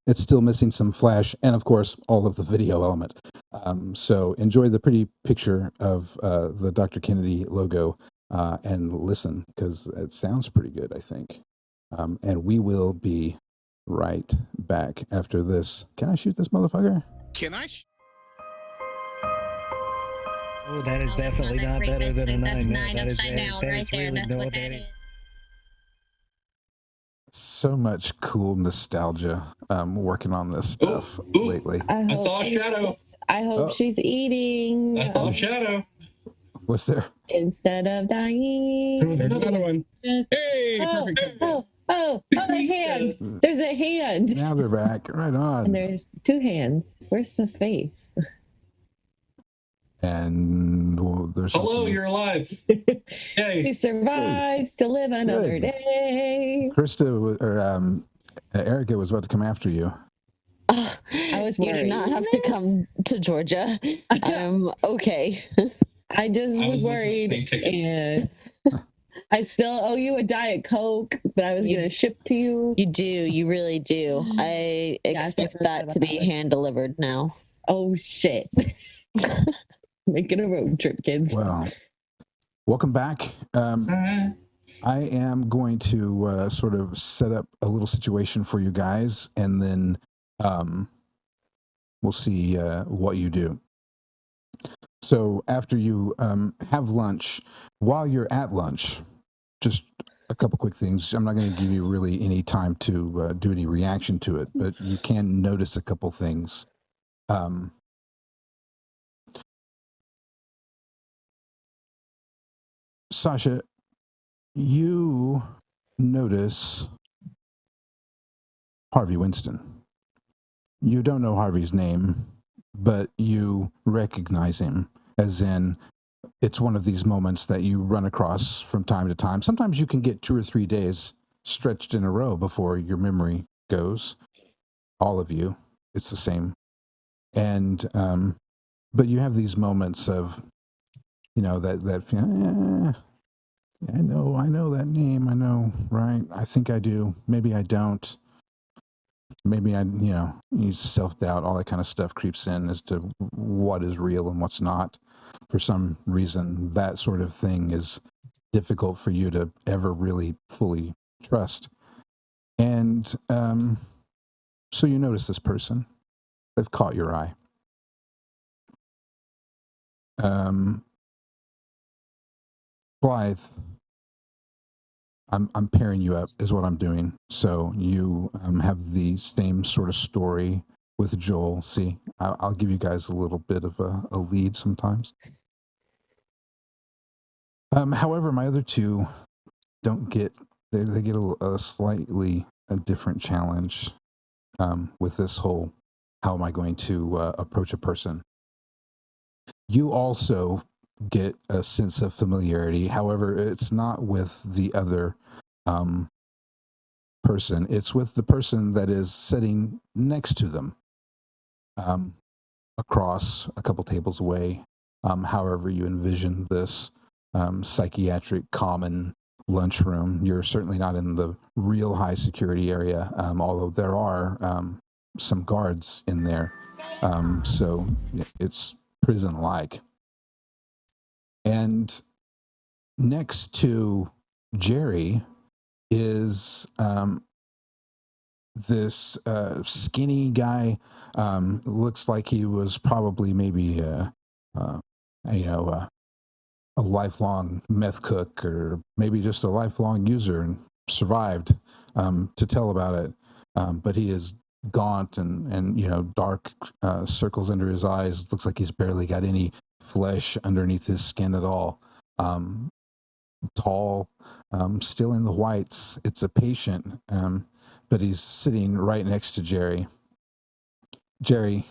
it's still missing some flash and, of course, all of the video element. So enjoy the pretty picture of the Dr. Kennedy logo and listen, because it sounds pretty good, I think. And we will be right back after this. Can I shoot this motherfucker?
Can I?
Oh, that is definitely not better than a 9. No, that is really no, that is.
So much cool nostalgia working on this stuff lately.
I saw a shadow.
I hope she's eating.
I saw a shadow.
What's there?
Instead of dying.
There was another one. Hey, perfect.
A hand. There's a hand.
Now they're back. Right on.
And there's 2 hands. Where's the face?
And there's
Hello,
something.
you're alive. Yay.
She survives to live another day.
Krista or Erica was about to come after you.
I was worried.
You do not have to come to Georgia. I'm okay.
I just was worried. And I still owe you a Diet Coke that I was going to ship to you.
You do. You really do. I expect that to be hand delivered now.
Oh, shit. Making a road trip, kids.
Well, welcome back. I am going to sort of set up a little situation for you guys, and then we'll see what you do. So after you have lunch, while you're at lunch, just a couple quick things. I'm not going to give you really any time to do any reaction to it, but you can notice a couple things. Sasha, you notice Harvey Winston. You don't know Harvey's name, but you recognize him, as in it's one of these moments that you run across from time to time. Sometimes you can get 2 or 3 days stretched in a row before your memory goes. All of you, it's the same. And but you have these moments of, you know, I know that name. I know, right? I think I do. Maybe I don't. Maybe you self-doubt, all that kind of stuff creeps in as to what is real and what's not. For some reason, that sort of thing is difficult for you to ever really fully trust. And so you notice this person. They've caught your eye. Blythe, I'm pairing you up is what I'm doing. So you have the same sort of story with Joel. See, I'll give you guys a little bit of a lead sometimes. However, my other two don't get, they get a slightly different challenge with this whole, how am I going to approach a person? You also get a sense of familiarity. However, it's not with the other person. It's with the person that is sitting next to them, across a couple tables away. However you envision this psychiatric common lunchroom. You're certainly not in the real high security area, although there are some guards in there. So it's prison-like. And next to Jerry is this skinny guy. Looks like he was probably maybe a lifelong meth cook, or maybe just a lifelong user and survived to tell about it. But he is gaunt and dark circles under his eyes. Looks like he's barely got any flesh underneath his skin at all. Tall, still in the whites. It's a patient, but he's sitting right next to Jerry. Jerry,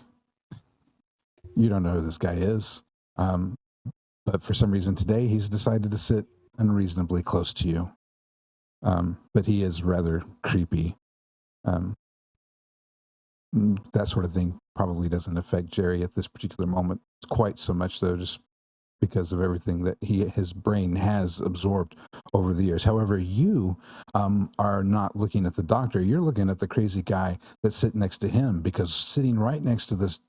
you don't know who this guy is. But for some reason today, he's decided to sit unreasonably close to you. But he is rather creepy. That sort of thing probably doesn't affect Jerry at this particular moment quite so much, though, just because of everything that his brain has absorbed over the years. However, you are not looking at the doctor. You're looking at the crazy guy that's sitting next to him, because sitting right next to this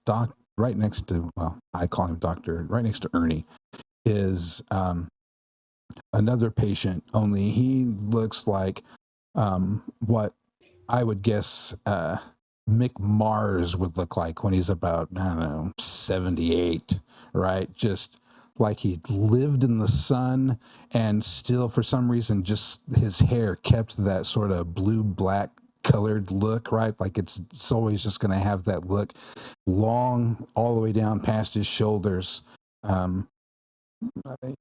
right next to, well, I call him doctor, right next to Ernie, is another patient, only he looks like what I would guess Mick Mars would look like when he's about, I don't know, 78, right? Just like he lived in the sun, and still for some reason just his hair kept that sort of blue-black colored look, right? Like it's always just going to have that look, long all the way down past his shoulders.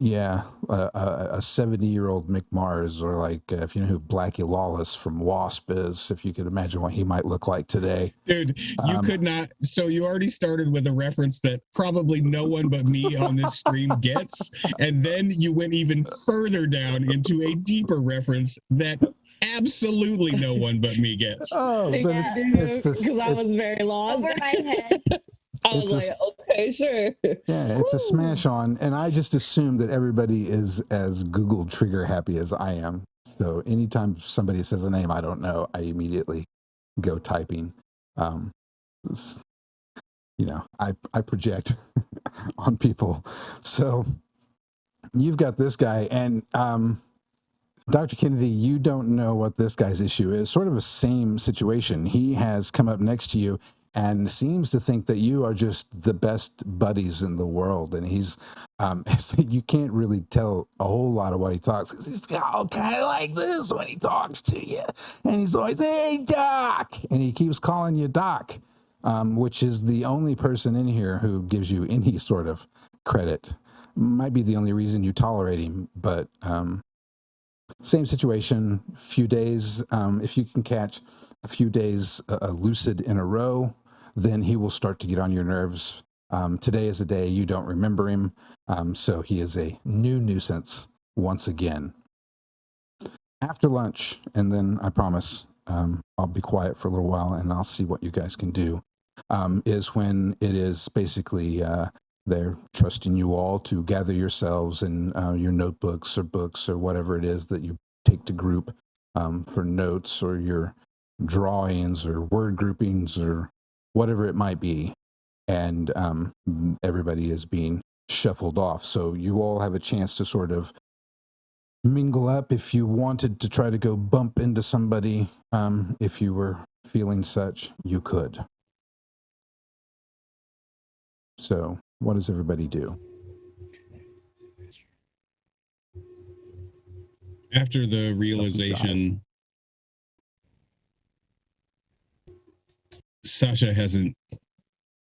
Yeah, a 70-year-old Mick Mars, or like if you know who Blackie Lawless from Wasp is, if you could imagine what he might look like today.
Dude, you could not. So you already started with a reference that probably no one but me on this stream gets, and then you went even further down into a deeper reference that absolutely no one but me gets.
Oh, but
because I was very lost.
Over my head.
I was like, okay, sure.
Yeah, it's a smash on, and I just assume that everybody is as Google trigger happy as I am. So anytime somebody says a name I don't know, I immediately go typing. I project on people. So you've got this guy, and Dr. Kennedy, you don't know what this guy's issue is. Sort of a same situation. He has come up next to you and seems to think that you are just the best buddies in the world. And he's, you can't really tell a whole lot of what he talks, because he's all kind of like this when he talks to you. And he's always, hey, Doc. And he keeps calling you Doc, which is the only person in here who gives you any sort of credit. Might be the only reason you tolerate him, but same situation. Few days, if you can catch a few days lucid in a row, then he will start to get on your nerves. Today is a day you don't remember him, so he is a new nuisance once again. After lunch, and then I promise I'll be quiet for a little while and I'll see what you guys can do, is when it is basically they're trusting you all to gather yourselves in your notebooks or books or whatever it is that you take to group for notes, or your drawings or word groupings or whatever it might be. And everybody is being shuffled off. So you all have a chance to sort of mingle up if you wanted to try to go bump into somebody. If you were feeling such, you could. So what does everybody do?
After the realization, Sasha hasn't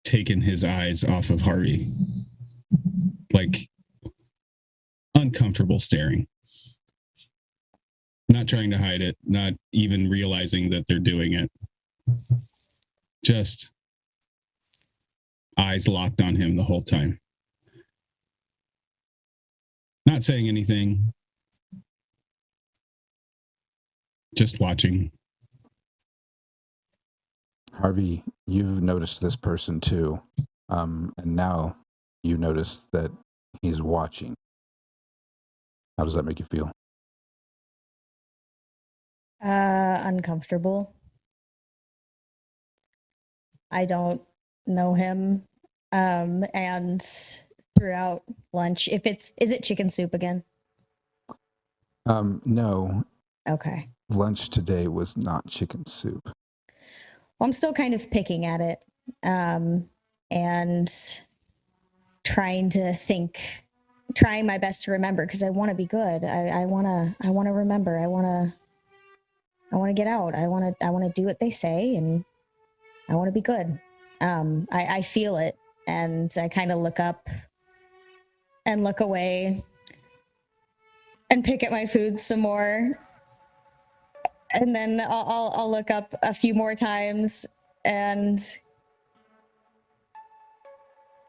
taken his eyes off of Harvey. Like, uncomfortable staring. Not trying to hide it, not even realizing that they're doing it. Just eyes locked on him the whole time. Not saying anything. Just watching.
Harvey, you've noticed this person too. And now you notice that he's watching. How does that make you feel?
Uncomfortable. I don't know him. And throughout lunch. Is it chicken soup again?
No.
Okay.
Lunch today was not chicken soup.
Well, I'm still kind of picking at it, and trying my best to remember, because I want to be good. I want to remember. I want to get out. I want to do what they say, and I want to be good. I feel it, and I kind of look up and look away and pick at my food some more. And then I'll look up a few more times and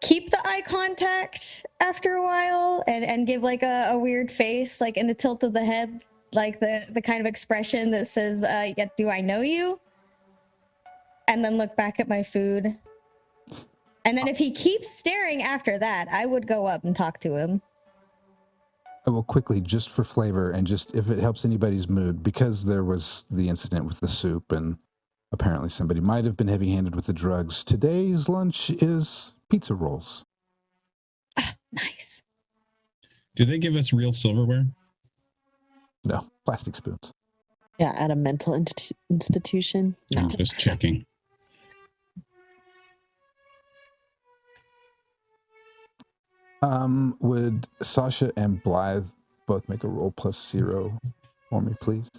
keep the eye contact after a while, and give like a weird face, like in a tilt of the head, like the kind of expression that says, yeah, do I know you? And then look back at my food. And then if he keeps staring after that, I would go up and talk to him.
I will quickly, just for flavor and just if it helps anybody's mood, because there was the incident with the soup and apparently somebody might have been heavy-handed with the drugs. Today's lunch is pizza rolls.
Oh, nice.
Do they give us real silverware?
No, plastic spoons.
Yeah, at a mental institution. No.
I'm just checking.
Would Sasha and Blythe both make a roll +0 for me, please?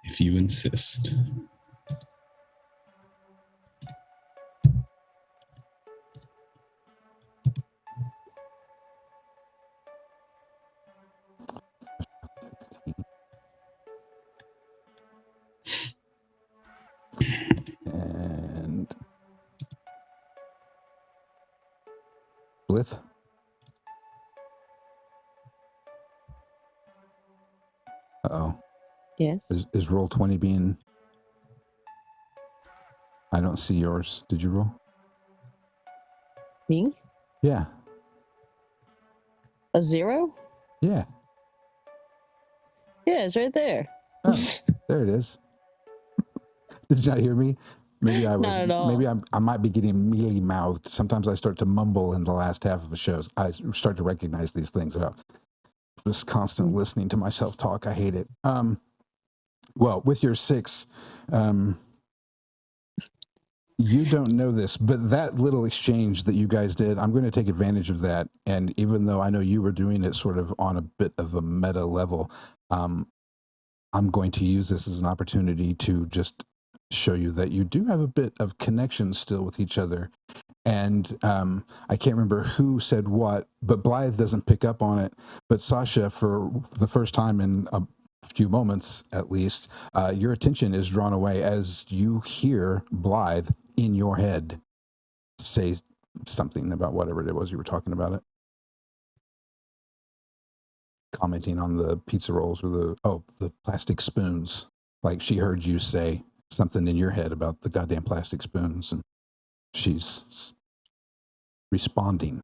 If you insist.
And Blythe? Uh-oh.
Yes.
Is roll 20 being... I don't see yours. Did you roll?
Me?
Yeah.
A 0?
Yeah.
Yeah, it's right there.
Oh, there it is. Did you not hear me? Maybe I was.
Not at all.
Maybe I might be getting mealy mouthed. Sometimes I start to mumble in the last half of the shows. I start to recognize these things about this constant listening to myself talk. I hate it. Well, with your 6, you don't know this, but that little exchange that you guys did, I'm going to take advantage of that. And even though I know you were doing it sort of on a bit of a meta level, I'm going to use this as an opportunity to just show you that you do have a bit of connection still with each other. And I can't remember who said what, but Blythe doesn't pick up on it. But Sasha, for the first time in a few moments at least, your attention is drawn away as you hear Blythe in your head say something about whatever it was you were talking about it. Commenting on the pizza rolls or the plastic spoons. Like she heard you say something in your head about the goddamn plastic spoons, and she's responding.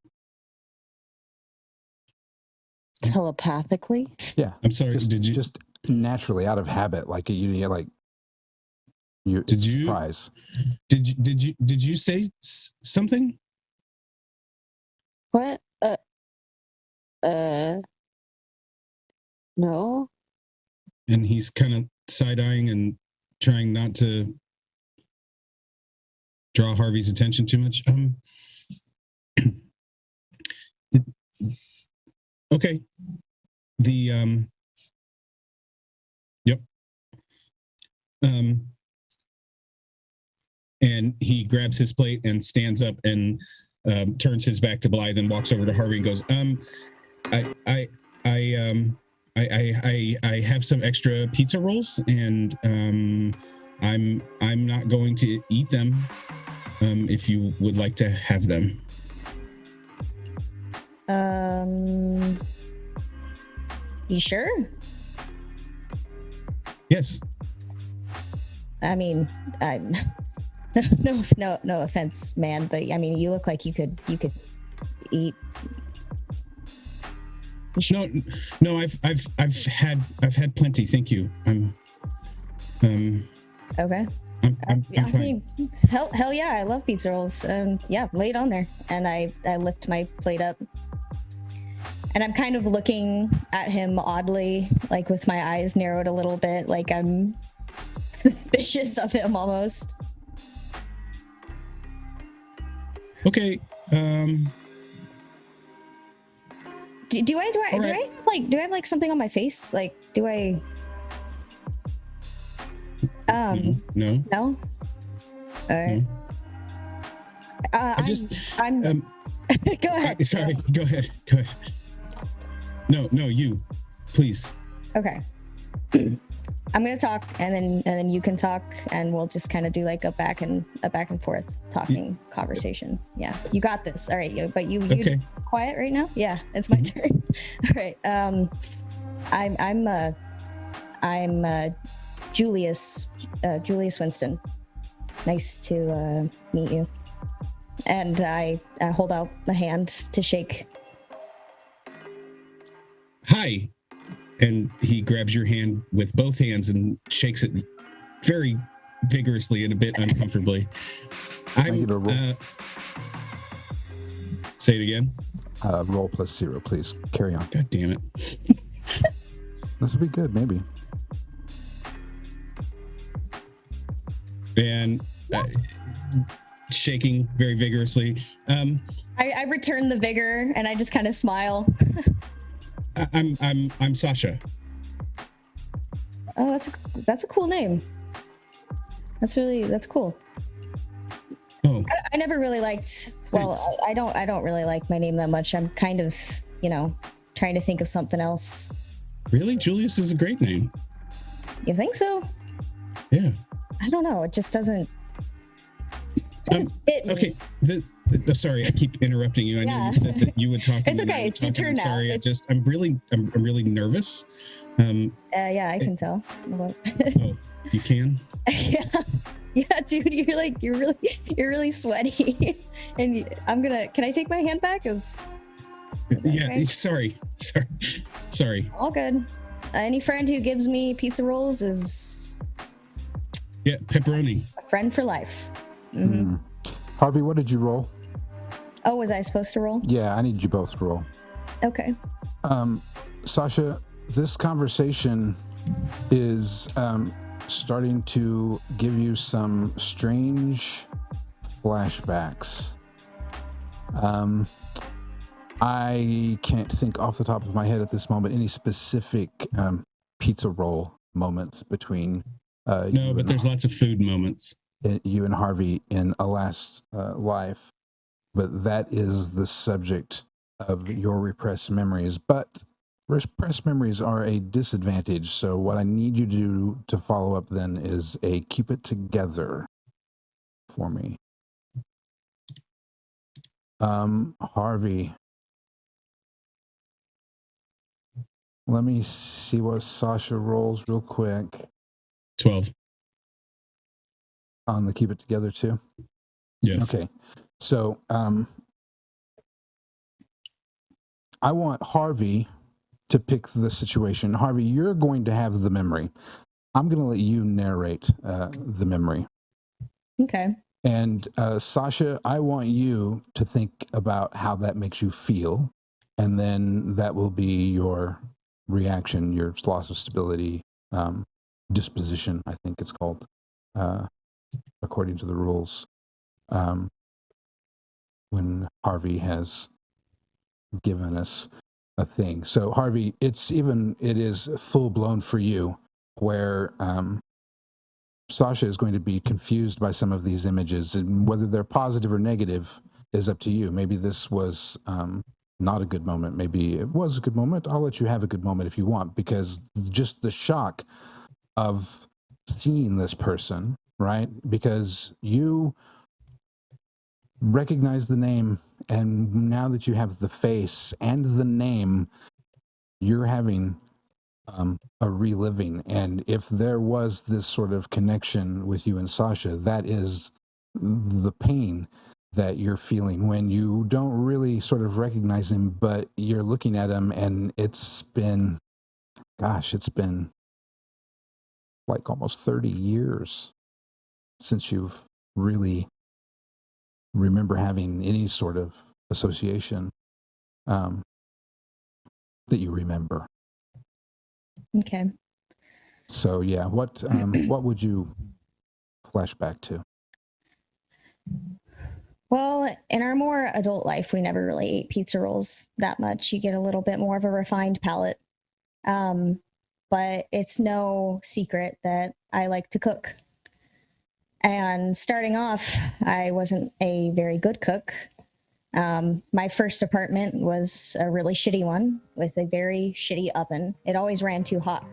Telepathically?
Yeah.
I'm sorry.
Just naturally out of habit, like you're surprise.
Did you say something?
What? No.
And he's kind of side-eyeing and trying not to draw Harvey's attention too much. Okay. Yep. And he grabs his plate and stands up and turns his back to Blythe and walks over to Harvey and goes, I have some extra pizza rolls, and I'm not going to eat them. If you would like to have them.
You sure?
Yes.
I mean, no offense, man, but I mean, you look like you could eat.
No, I've had plenty. Thank you.
Okay.
I'm
I
fine.
mean, hell yeah, I love pizza rolls. Yeah, lay it on there. And I lift my plate up. And I'm kind of looking at him oddly, like with my eyes narrowed a little bit, like I'm suspicious of him almost.
Okay.
Do I have like something on my face? Like, do I?
No.
No. All right.
No.
I'm. Go ahead.
Sorry. Go ahead. No, you, please.
Okay. I'm gonna talk, and then you can talk, and we'll just kind of do like a back and forth talking conversation. Yeah, you got this. All right, but you
Okay.
quiet right now. Yeah, it's my turn. All right. I'm Julius Winston. Nice to meet you. And I hold out my hand to shake.
Hi. And he grabs your hand with both hands and shakes it very vigorously and a bit uncomfortably.
I get a roll?
Say it again.
Roll +0, please. Carry on.
God damn it.
This will be good, maybe.
And shaking very vigorously.
I return the vigor and I just kind of smile.
I'm Sasha.
Oh, that's a cool name. That's cool.
Oh,
I never really liked. Well, I don't really like my name that much. I'm kind of, trying to think of something else.
really? Julius is a great name.
You think so?
Yeah.
I don't know. It just doesn't fit me.
Okay. Sorry, I keep interrupting you. I know you said that you would talk.
It's okay. It's your turn now.
Sorry, I'm really nervous.
Yeah, I can tell.
Oh, you can?
Yeah, dude, you're really sweaty. And can I take my hand back? Is
Yeah,
okay?
Sorry.
All good. Any friend who gives me pizza rolls is
pepperoni.
a friend for life.
Mm-hmm. Harvey, what did you roll?
Oh, was I supposed to roll?
Yeah, I need you both to roll.
Okay.
Sasha, this conversation is starting to give you some strange flashbacks. I can't think off the top of my head at this moment any specific pizza roll moments between
No, but there's lots of food moments.
You and Harvey in a last life, but that is the subject of your repressed memories. But repressed memories are a disadvantage, so what I need you to do to follow up then is a keep it together for me. Harvey, let me see what Sasha rolls real quick.
12.
On the keep it together too?
Yes.
Okay. So I want Harvey to pick the situation. Harvey, you're going to have the memory. I'm going to let you narrate the memory.
Okay.
And Sasha, I want you to think about how that makes you feel. And then that will be your reaction, your loss of stability, disposition, I think it's called, according to the rules. When Harvey has given us a thing. So Harvey, it is full blown for you where Sasha is going to be confused by some of these images, and whether they're positive or negative is up to you. Maybe this was not a good moment. Maybe it was a good moment. I'll let you have a good moment if you want, because just the shock of seeing this person, right? Because you recognize the name, and now that you have the face and the name, you're having a reliving. And if there was this sort of connection with you and Sasha, that is the pain that you're feeling when you don't really sort of recognize him, but you're looking at him, and it's been like almost 30 years since you've really remember having any sort of association that you remember.
Okay.
So yeah, what would you flash back to?
Well, in our more adult life, we never really ate pizza rolls that much. You get a little bit more of a refined palate. But it's no secret that I like to cook. And starting off, I wasn't a very good cook. My first apartment was a really shitty one with a very shitty oven. It always ran too hot.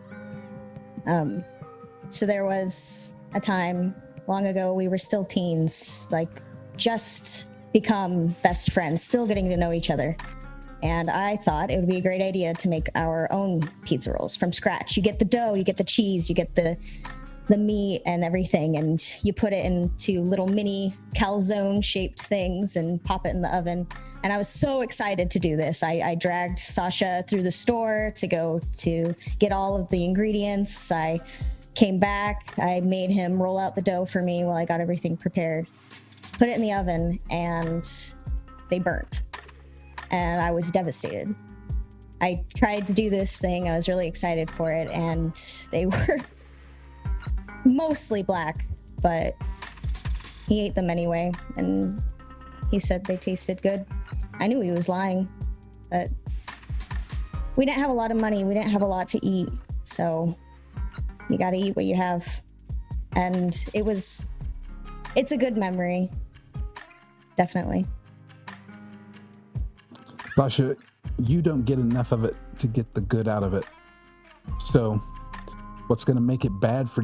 So there was a time long ago, we were still teens, like just become best friends, still getting to know each other. And I thought it would be a great idea to make our own pizza rolls from scratch. You get the dough, you get the cheese, you get the meat and everything, and you put it into little mini calzone shaped things and pop it in the oven. And I was so excited to do this. I dragged Sasha through the store to go to get all of the ingredients. I came back, I made him roll out the dough for me while I got everything prepared. Put it in the oven and they burnt. And I was devastated. I tried to do this thing, I was really excited for it, and they were mostly black, but he ate them anyway, and he said they tasted good. I knew he was lying, but we didn't have a lot of money, we didn't have a lot to eat, so you gotta eat what you have. And it's a good memory, definitely.
Sasha, you don't get enough of it to get the good out of it. So what's going to make it bad for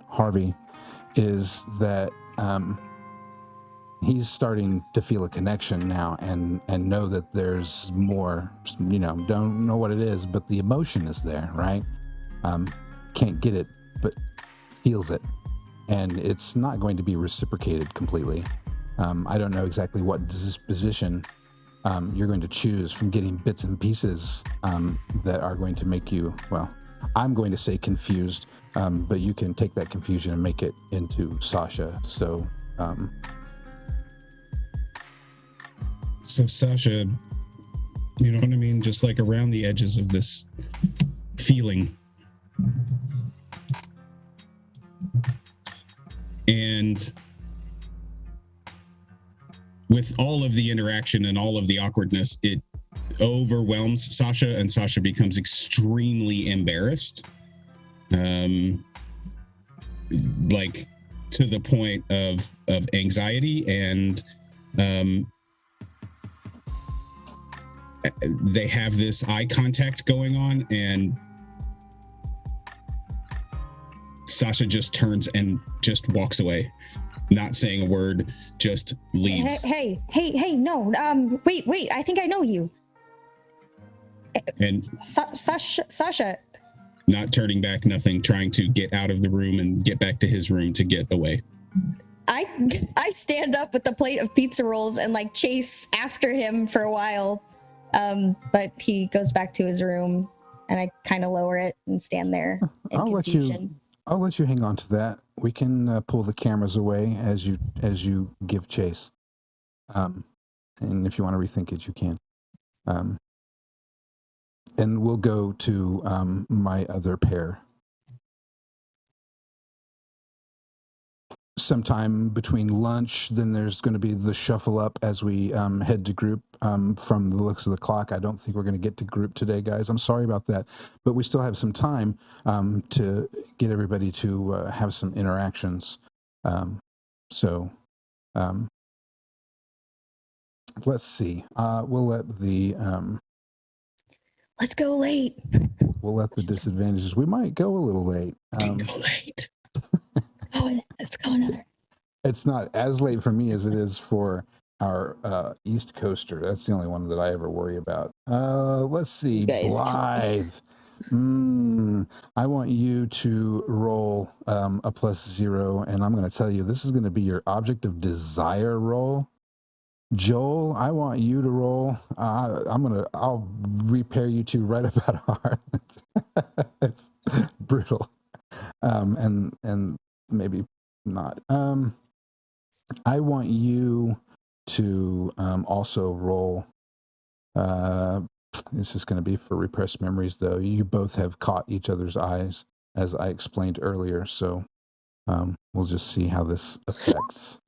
Harvey, is that he's starting to feel a connection now and know that there's more, don't know what it is, but the emotion is there, right? Can't get it, but feels it. And it's not going to be reciprocated completely. I don't know exactly what disposition you're going to choose from getting bits and pieces that are going to make you, well, I'm going to say confused, but you can take that confusion and make it into Sasha. So
Sasha, you know what I mean? Just like around the edges of this feeling. And with all of the interaction and all of the awkwardness, it overwhelms Sasha, and Sasha becomes extremely embarrassed. Like to the point of anxiety, and they have this eye contact going on, and Sasha just turns and just walks away, not saying a word, just leaves.
Hey, no, wait, I think I know you.
And
Sasha.
Not turning back, nothing, trying to get out of the room and get back to his room to get away.
I stand up with the plate of pizza rolls and like chase after him for a while. But he goes back to his room and I kind of lower it and stand there in confusion.
I'll let you hang on to that. We can pull the cameras away as you give chase. And if you want to rethink it, you can. And we'll go to my other pair. Sometime between lunch, then there's going to be the shuffle up as we head to group. From the looks of the clock, I don't think we're going to get to group today, guys. I'm sorry about that, but we still have some time to get everybody to have some interactions. So let's see. We'll let the
let's go late.
We'll let the disadvantages. We might go a little late.
Go late.
Let's go another.
It's not as late for me as it is for our East Coaster. That's the only one that I ever worry about. Let's see. Blythe. I want you to roll a +0, and I'm going to tell you this is going to be your object of desire roll. Joel, I want you to roll. I'll repair you two right about hard. It's brutal. and maybe not. I want you to also roll. This is going to be for repressed memories, though. You both have caught each other's eyes, as I explained earlier. So we'll just see how this affects.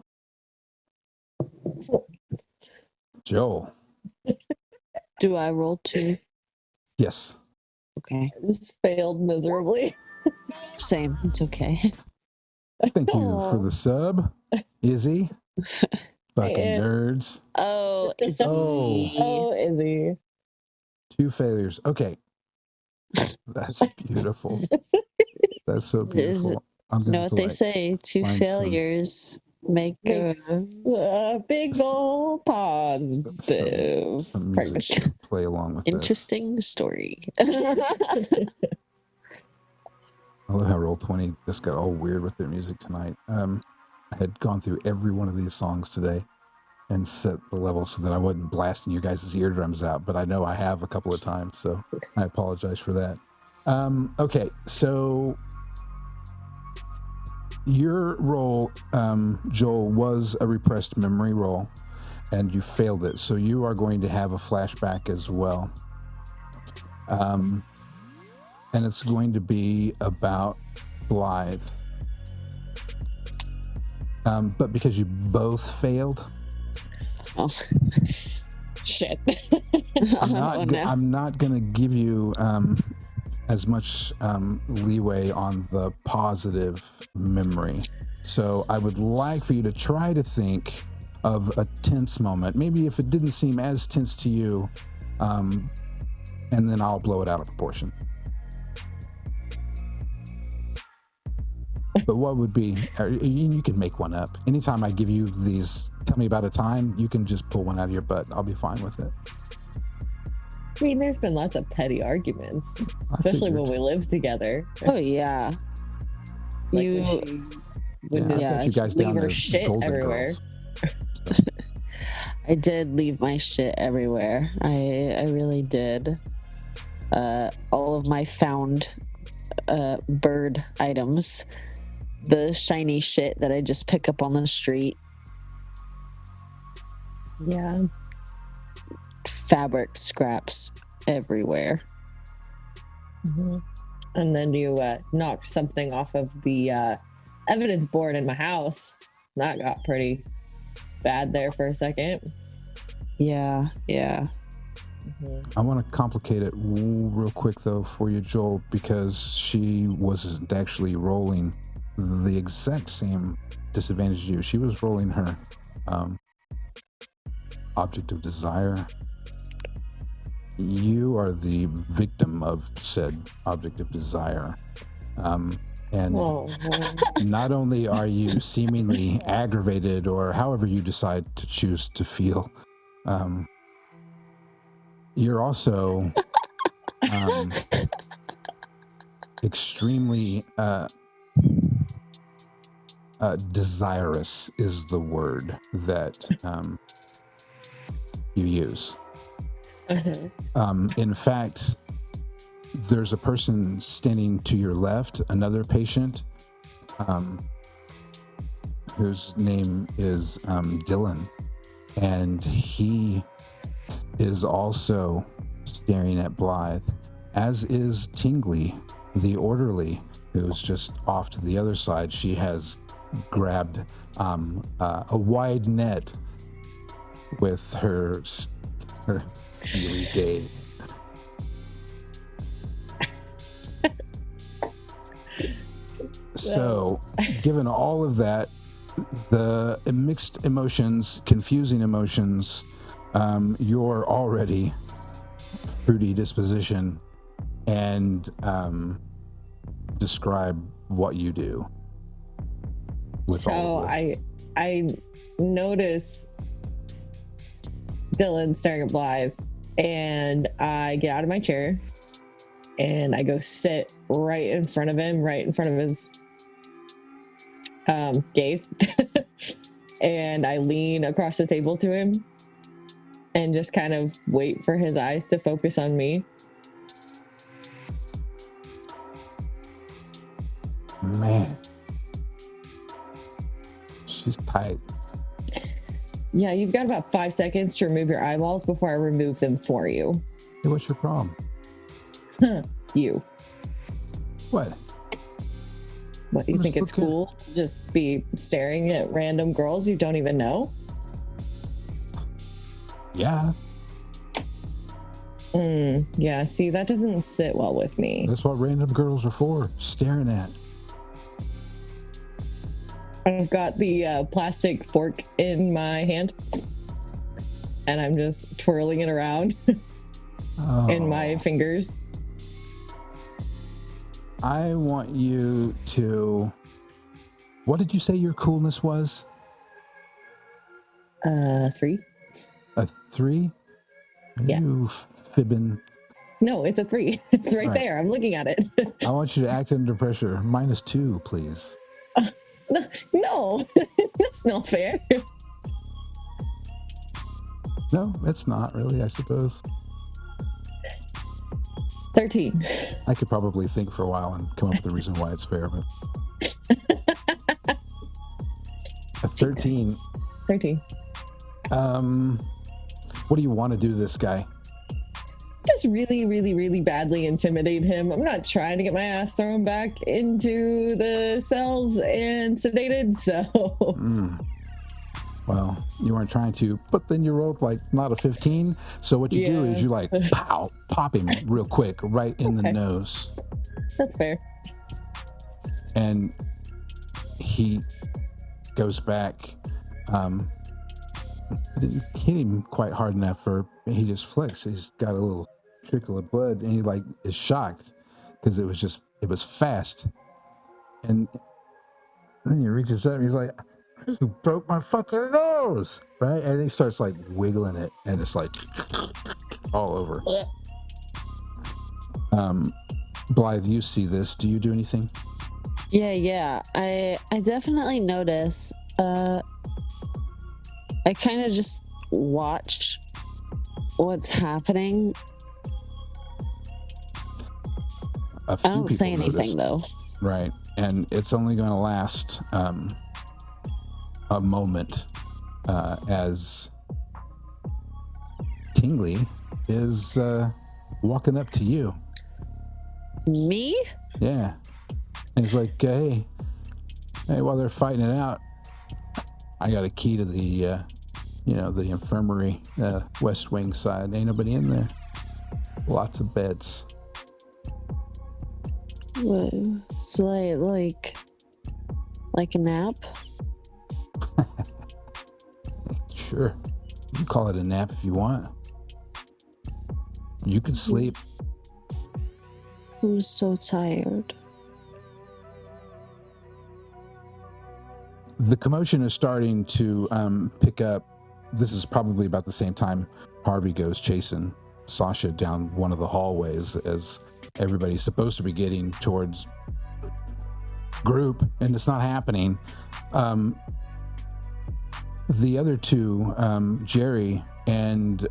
Joel.
Do I roll 2?
Yes.
Okay.
I just failed miserably.
Same. It's okay.
Thank you for the sub, Izzy. Fucking nerds.
Oh, Izzy.
Oh, Izzy.
2 failures. Okay. That's beautiful. That's so beautiful. I'm
You know what they
like,
say? 2 failures make
a big old positive.
some music to play along with
interesting story.
I love how Roll20 just got all weird with their music tonight. I had gone through every one of these songs today and set the level so that I wasn't blasting you guys' eardrums out, but I know I have a couple of times, so I apologize for that. Okay, so your roll, Joel, was a repressed memory roll, and you failed it, so you are going to have a flashback as well. And it's going to be about Blythe. But because you both failed,
shit.
I'm not going to give you as much leeway on the positive memory. So I would like for you to try to think of a tense moment. Maybe if it didn't seem as tense to you, and then I'll blow it out of proportion. But what would be, you can make one up. Anytime I give you these, tell me about a time, you can just pull one out of your butt. I'll be fine with it.
I mean, there's been lots of petty arguments, especially when we lived together.
Oh, yeah.
Like
you
guys
leave
down
her
as
shit
Golden
everywhere.
Girls.
I did leave my shit everywhere. I really did. All of my found bird items, the shiny shit that I just pick up on the street.
Yeah.
Fabric scraps everywhere.
Mm-hmm. And then you knocked something off of the evidence board in my house. That got pretty bad there for a second.
Yeah.
Mm-hmm.
I want to complicate it real quick, though, for you, Joel, because she wasn't actually rolling the exact same disadvantage as you. She was rolling her object of desire. You are the victim of said object of desire. And not only are you seemingly aggravated, or however you decide to choose to feel, you're also extremely desirous is the word that you use. In fact, there's a person standing to your left, another patient, whose name is Dylan, and he is also staring at Blythe, as is Tingley, the orderly, who's just off to the other side. She has grabbed a wide net with her steely gaze. So, given all of that, the mixed emotions, confusing emotions, your already fruity disposition, and describe what you do with all of this.
I notice Dylan staring at Blythe, and I get out of my chair and I go sit right in front of him, right in front of his gaze. And I lean across the table to him and just kind of wait for his eyes to focus on me.
Man. She's tight.
Yeah, you've got about 5 seconds to remove your eyeballs before I remove them for you.
Hey, what's your problem?
You.
What?
What, do you think it's cool to just be staring at random girls you don't even know?
Yeah.
Yeah, see, that doesn't sit well with me.
That's what random girls are for. Staring at.
I've got the plastic fork in my hand. And I'm just twirling it around in my fingers.
I want you to... What did you say your coolness was?
3.
A 3?
Yeah.
You fibbing.
No, it's a 3. It's right there. I'm looking at it.
I want you to act under pressure. -2, please.
No, that's not fair.
No, it's not really, I suppose.
13.
I could probably think for a while and come up with a reason why it's fair, but... A 13.
13.
What do you want to do to this guy?
Just really, really, really badly intimidate him. I'm not trying to get my ass thrown back into the cells and sedated, so...
Well, you weren't trying to, but then you rolled like not a 15. So what you do is you like pow, pop him real quick right in the nose.
That's fair.
And he goes back. Didn't hit him quite hard enough for he just flicks. He's got a little trickle of blood and he like is shocked because it was fast. And then he reaches up and he's like, "You broke my fucking nose," right? And he starts like wiggling it, and it's like all over. Blythe, you see this? Do you do anything?
Yeah. I definitely notice. I kind of just watch what's happening. I don't say anything though.
Right, and it's only going to last a moment as Tingley is walking up to you.
Me?
Yeah. And he's like, hey, while they're fighting it out, I got a key to the the infirmary, West Wing side. Ain't nobody in there. Lots of beds.
What? So like a nap?
Sure. You can call it a nap if you want. You can sleep.
I'm so tired.
The commotion is starting to pick up. This is probably about the same time Harvey goes chasing Sasha down one of the hallways as everybody's supposed to be getting towards group, and it's not happening. The other two, Jerry and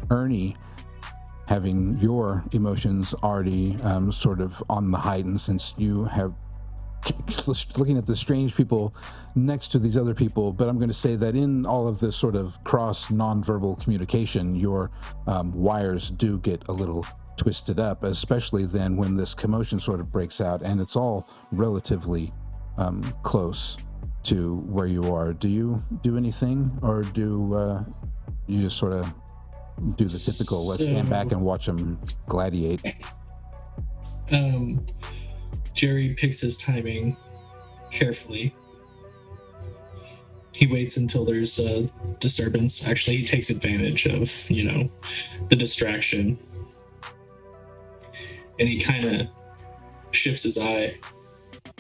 Ernie, having your emotions already sort of on the heighten, since you have looking at the strange people next to these other people. But I'm going to say that in all of this sort of cross nonverbal communication, your wires do get a little twisted up, especially then when this commotion sort of breaks out, and it's all relatively close to where you are. Do you do anything, or do you just sort of do the typical let's stand back and watch them gladiate?
Jerry picks his timing carefully. He waits until there's a disturbance. Actually, he takes advantage of, the distraction. And he kind of shifts his eye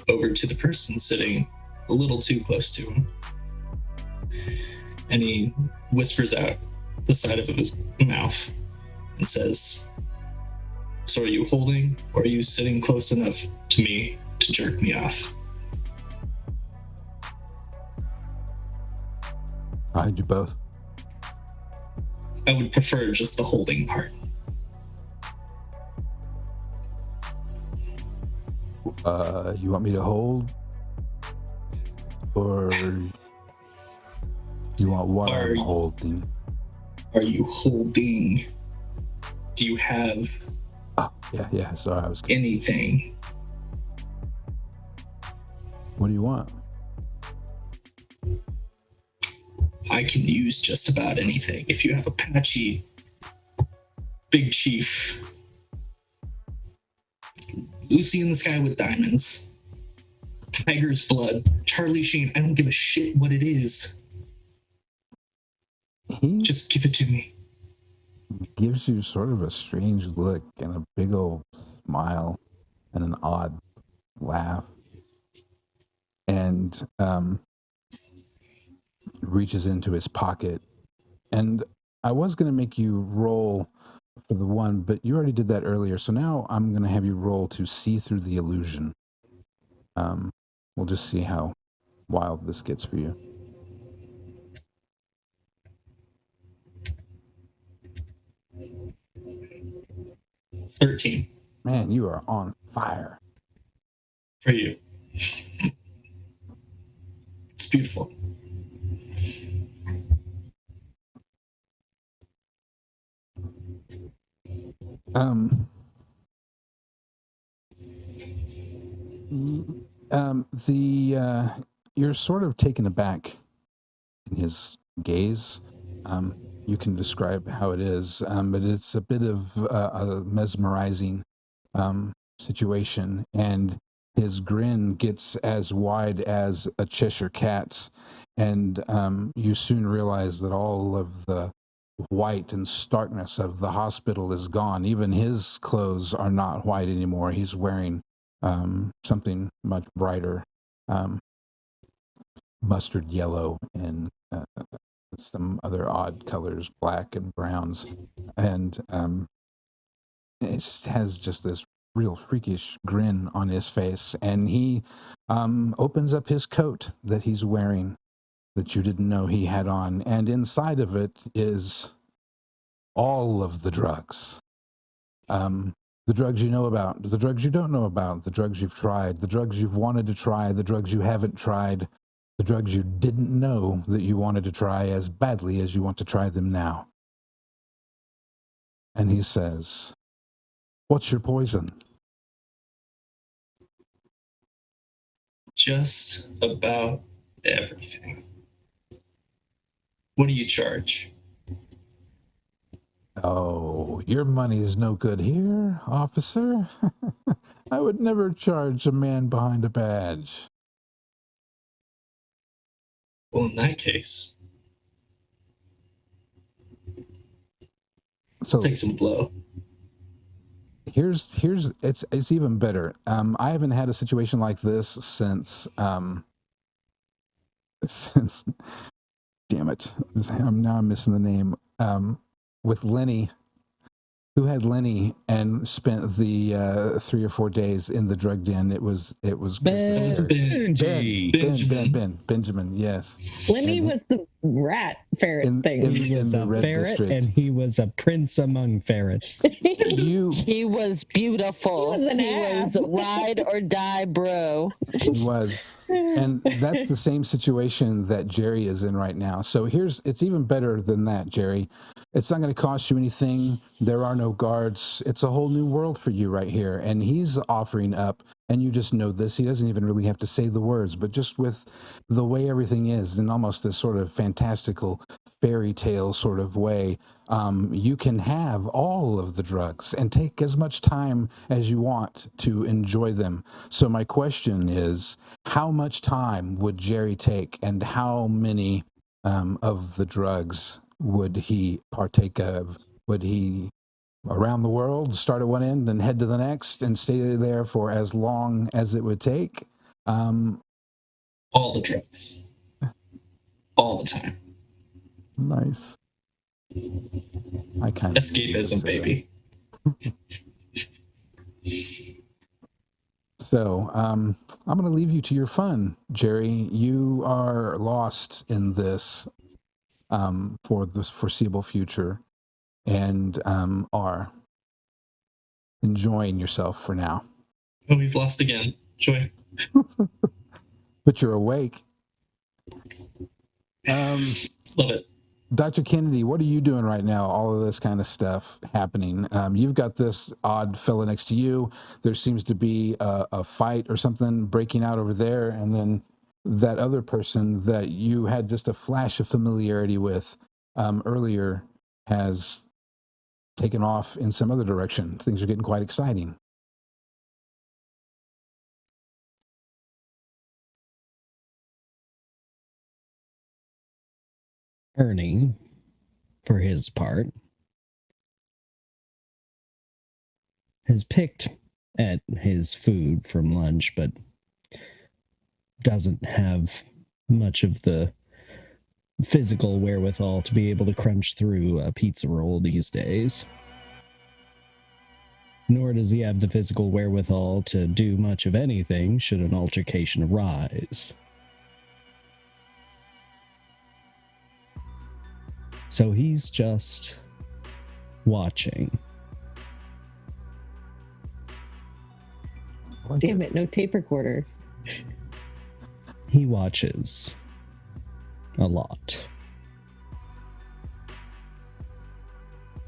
over to the person sitting a little too close to him. And he whispers out the side of his mouth and says, "So are you holding, or are you sitting close enough to me to jerk me off?"
I do both.
I would prefer just the holding part.
You want me to hold? Or you want what I'm holding?
Are you holding? Do you have
Yeah, sorry, I was
anything?
What do you want?
I can use just about anything. If you have Apache, Big Chief, Lucy in the Sky with Diamonds, Tiger's Blood, Charlie Sheen, I don't give a shit what it is. Just give it to me.
Gives you sort of a strange look and a big old smile and an odd laugh, and reaches into his pocket. And I was going to make you roll for the one, but you already did that earlier, so now I'm going to have you roll to see through the illusion. We'll just see how wild this gets for you.
$13.
Man, you are on fire.
For you. It's beautiful.
You're sort of taken aback in his gaze. You can describe how it is, but it's a bit of a mesmerizing situation, and his grin gets as wide as a Cheshire cat's, and you soon realize that all of the white and starkness of the hospital is gone. Even his clothes are not white anymore. He's wearing something much brighter, mustard yellow and some other odd colors, black and browns, and it has just this real freakish grin on his face. And he opens up his coat that he's wearing that you didn't know he had on, and inside of it is all of the drugs. The drugs you know about, the drugs you don't know about, the drugs you've tried, the drugs you've wanted to try, the drugs you haven't tried, the drugs you didn't know that you wanted to try as badly as you want to try them now. And he says, "What's your poison?"
Just about everything. What do you charge?
Oh, your money's no good here, officer. I would never charge a man behind a badge.
Well, in that case,
so
take some blow.
Here's it's even better. I haven't had a situation like this since damn it, I'm missing the name. With Lenny, who had Lenny and spent the 3 or 4 days in the drug den. It was
Benjamin.
Yes.
Lenny was the rat ferret thing.
He was a ferret, and he was a prince among ferrets.
He was beautiful.
He was an
He
ass.
was ride or die, bro.
He was. And that's the same situation that Jerry is in right now. So it's even better than that, Jerry. It's not going to cost you anything. There are no guards. It's a whole new world for you right here. And he's offering up, and you just know this. He doesn't even really have to say the words, but just with the way everything is in almost this sort of fantastical fairy tale sort of way, you can have all of the drugs and take as much time as you want to enjoy them. So my question is, how much time would Jerry take, and how many of the drugs would he partake of? Would he around the world, start at one end and head to the next and stay there for as long as it would take?
All the drugs. All the time.
Nice. I kind of
escapism, baby.
So, I'm going to leave you to your fun, Jerry. You are lost in this for the foreseeable future, and are enjoying yourself for now.
Oh, he's lost again. Joy.
But you're awake.
Love it.
Dr. Kennedy, what are you doing right now? All of this kind of stuff happening. You've got this odd fella next to you. There seems to be a fight or something breaking out over there. And then that other person that you had just a flash of familiarity with earlier has taken off in some other direction. Things are getting quite exciting.
Ernie, for his part, has picked at his food from lunch, but doesn't have much of the physical wherewithal to be able to crunch through a pizza roll these days. Nor does he have the physical wherewithal to do much of anything should an altercation arise. So he's just watching.
Damn it, no tape recorder.
He watches a lot.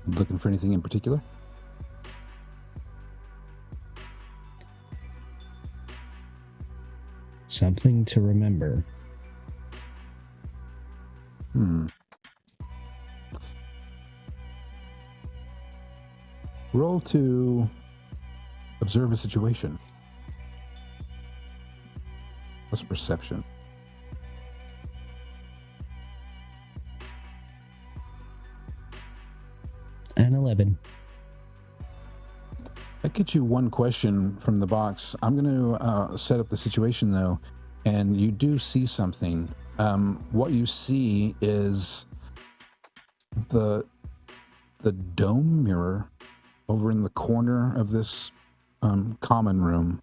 Looking for anything in particular?
Something to remember.
Roll to observe a situation. Plus perception.
An 11.
That gets you one question from the box. I'm going to set up the situation, though, and you do see something. What you see is the dome mirror over in the corner of this common room.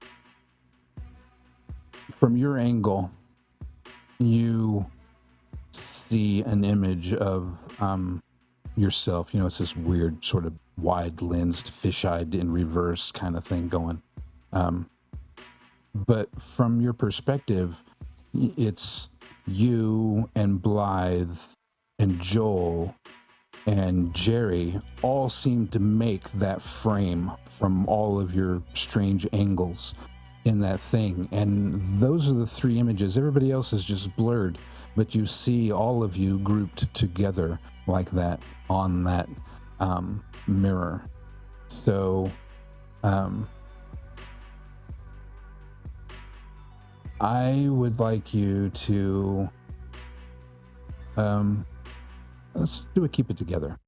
From your angle, you see an image of yourself. You know, it's this weird sort of wide-lensed, fish-eyed in reverse kind of thing going. But from your perspective, it's you and Blythe and Joel and Jerry all seem to make that frame from all of your strange angles in that thing. And those are the three images. Everybody else is just blurred, but you see all of you grouped together like that on that mirror. So I would like you to let's do a keep it together.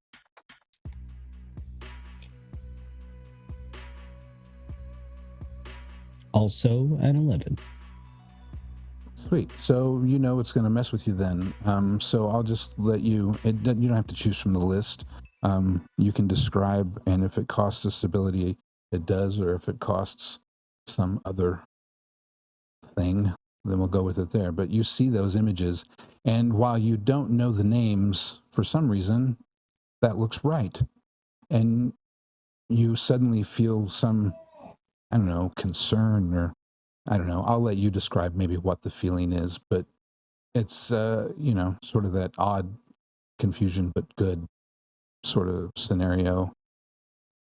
Also an 11.
Sweet. So you know it's going to mess with you then. So I'll just let you. You don't have to choose from the list. You can describe, and if it costs a stability, it does, or if it costs some other thing, then we'll go with it there. But you see those images, and while you don't know the names, for some reason, that looks right. And you suddenly feel some, I don't know, concern, or I don't know. I'll let you describe maybe what the feeling is, but it's, sort of that odd confusion, but good sort of scenario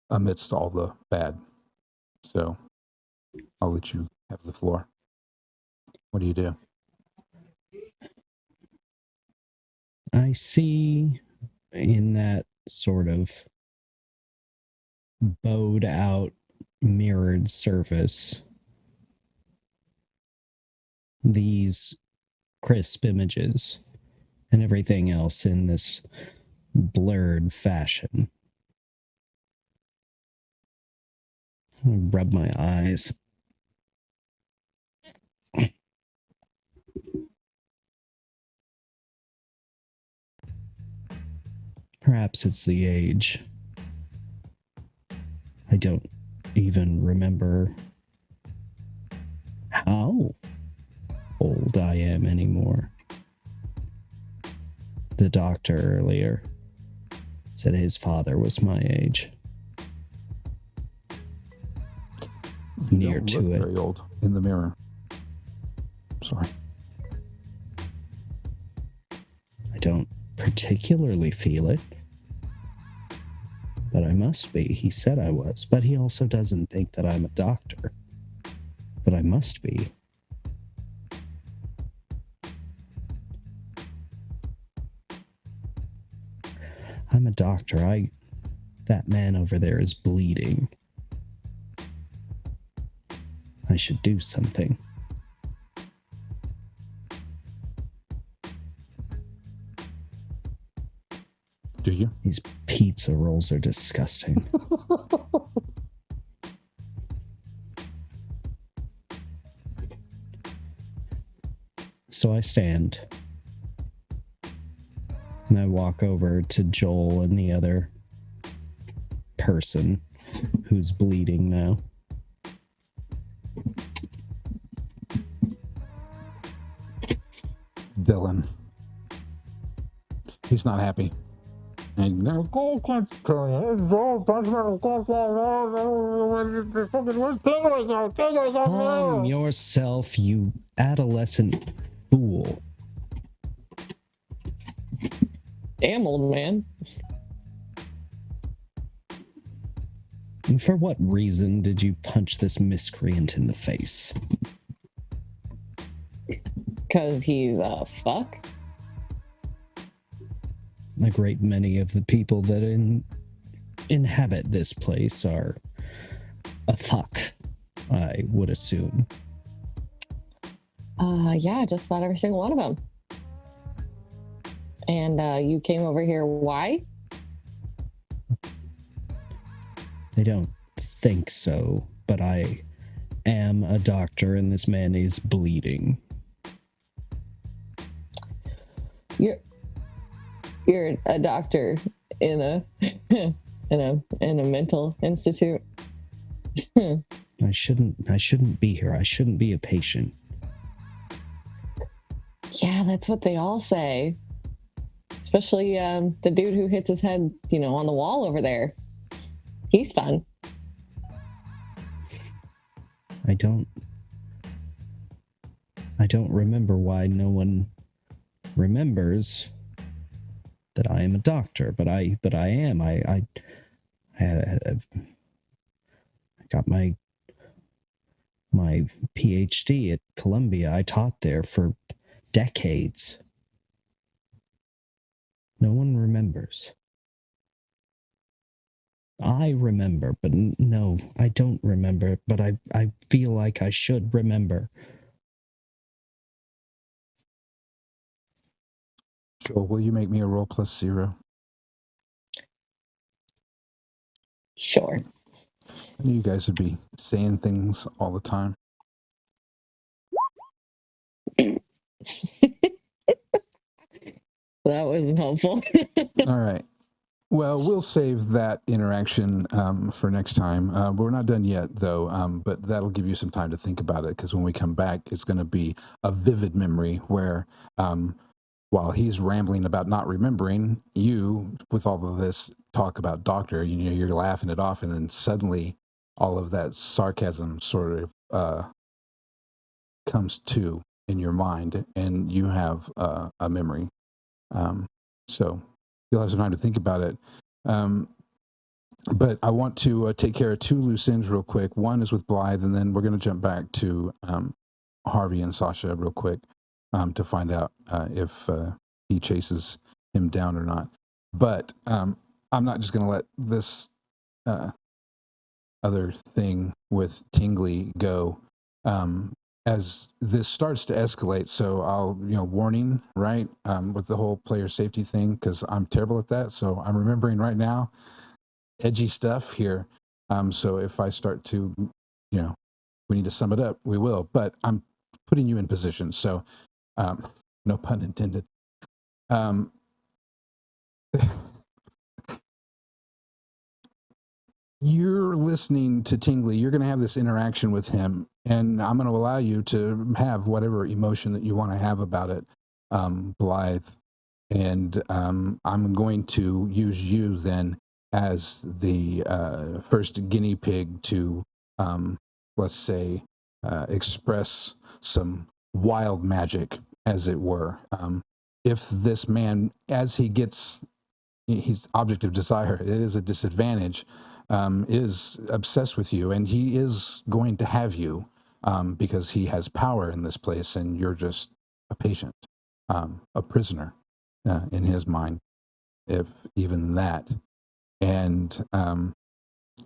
amidst all the bad. So I'll let you have the floor. What do you do?
I see in that sort of bowed out mirrored surface these crisp images and everything else in this blurred fashion. I rub my eyes. Perhaps it's the age. I don't even remember how old I am anymore. The doctor earlier said his father was my age. near
don't
to
look
it.
very old in the mirror. Sorry.
I don't particularly feel it. But I must be. He said I was. But he also doesn't think that I'm a doctor. But I must be. I'm a doctor. That man over there is bleeding. I should do something.
Do you?
These pizza rolls are disgusting. So I stand. And I walk over to Joel and the other person who's bleeding now.
Dylan. He's not happy. And
Calm yourself, you adolescent fool.
Damn, old man.
And for what reason did you punch this miscreant in the face?
Because he's a fuck.
A great many of the people that inhabit this place are a fuck, I would assume.
Yeah, just about every single one of them. And you came over here, why?
They don't think so, but I am a doctor and this man is bleeding.
You're a doctor in a in a mental institute.
I shouldn't be here. I shouldn't be a patient.
Yeah, that's what they all say. Especially the dude who hits his head, on the wall over there. He's fun.
I don't remember why no one remembers that I am a doctor, but I am. I got my PhD at Columbia. I taught there for decades. No one remembers. I remember, but no, I don't remember, but I feel like I should remember.
Joel, will you make me a roll +0?
Sure.
I knew you guys would be saying things all the time.
That wasn't helpful.
All right. Well, we'll save that interaction for next time. We're not done yet, though, but that'll give you some time to think about it, because when we come back, it's going to be a vivid memory where while he's rambling about not remembering, you, with all of this talk about doctor, you're laughing it off, and then suddenly all of that sarcasm sort of comes to in your mind, and you have a memory. So you'll have some time to think about it. But I want to take care of two loose ends real quick. One is with Blythe, and then we're going to jump back to Harvey and Sasha real quick to find out if he chases him down or not. But I'm not just going to let this other thing with Tingley go as this starts to escalate. So I'll, warning, right, with the whole player safety thing, because I'm terrible at that. So I'm remembering right now edgy stuff here. So if I start to, we need to sum it up, we will. But I'm putting you in position. So no pun intended. You're listening to Tingley. You're going to have this interaction with him, and I'm going to allow you to have whatever emotion that you want to have about it, Blythe. And I'm going to use you then as the first guinea pig to let's say, express some wild magic, as it were. If this man, as he gets his object of desire, it is a disadvantage, is obsessed with you, and he is going to have you because he has power in this place, and you're just a patient, a prisoner in his mind, if even that. And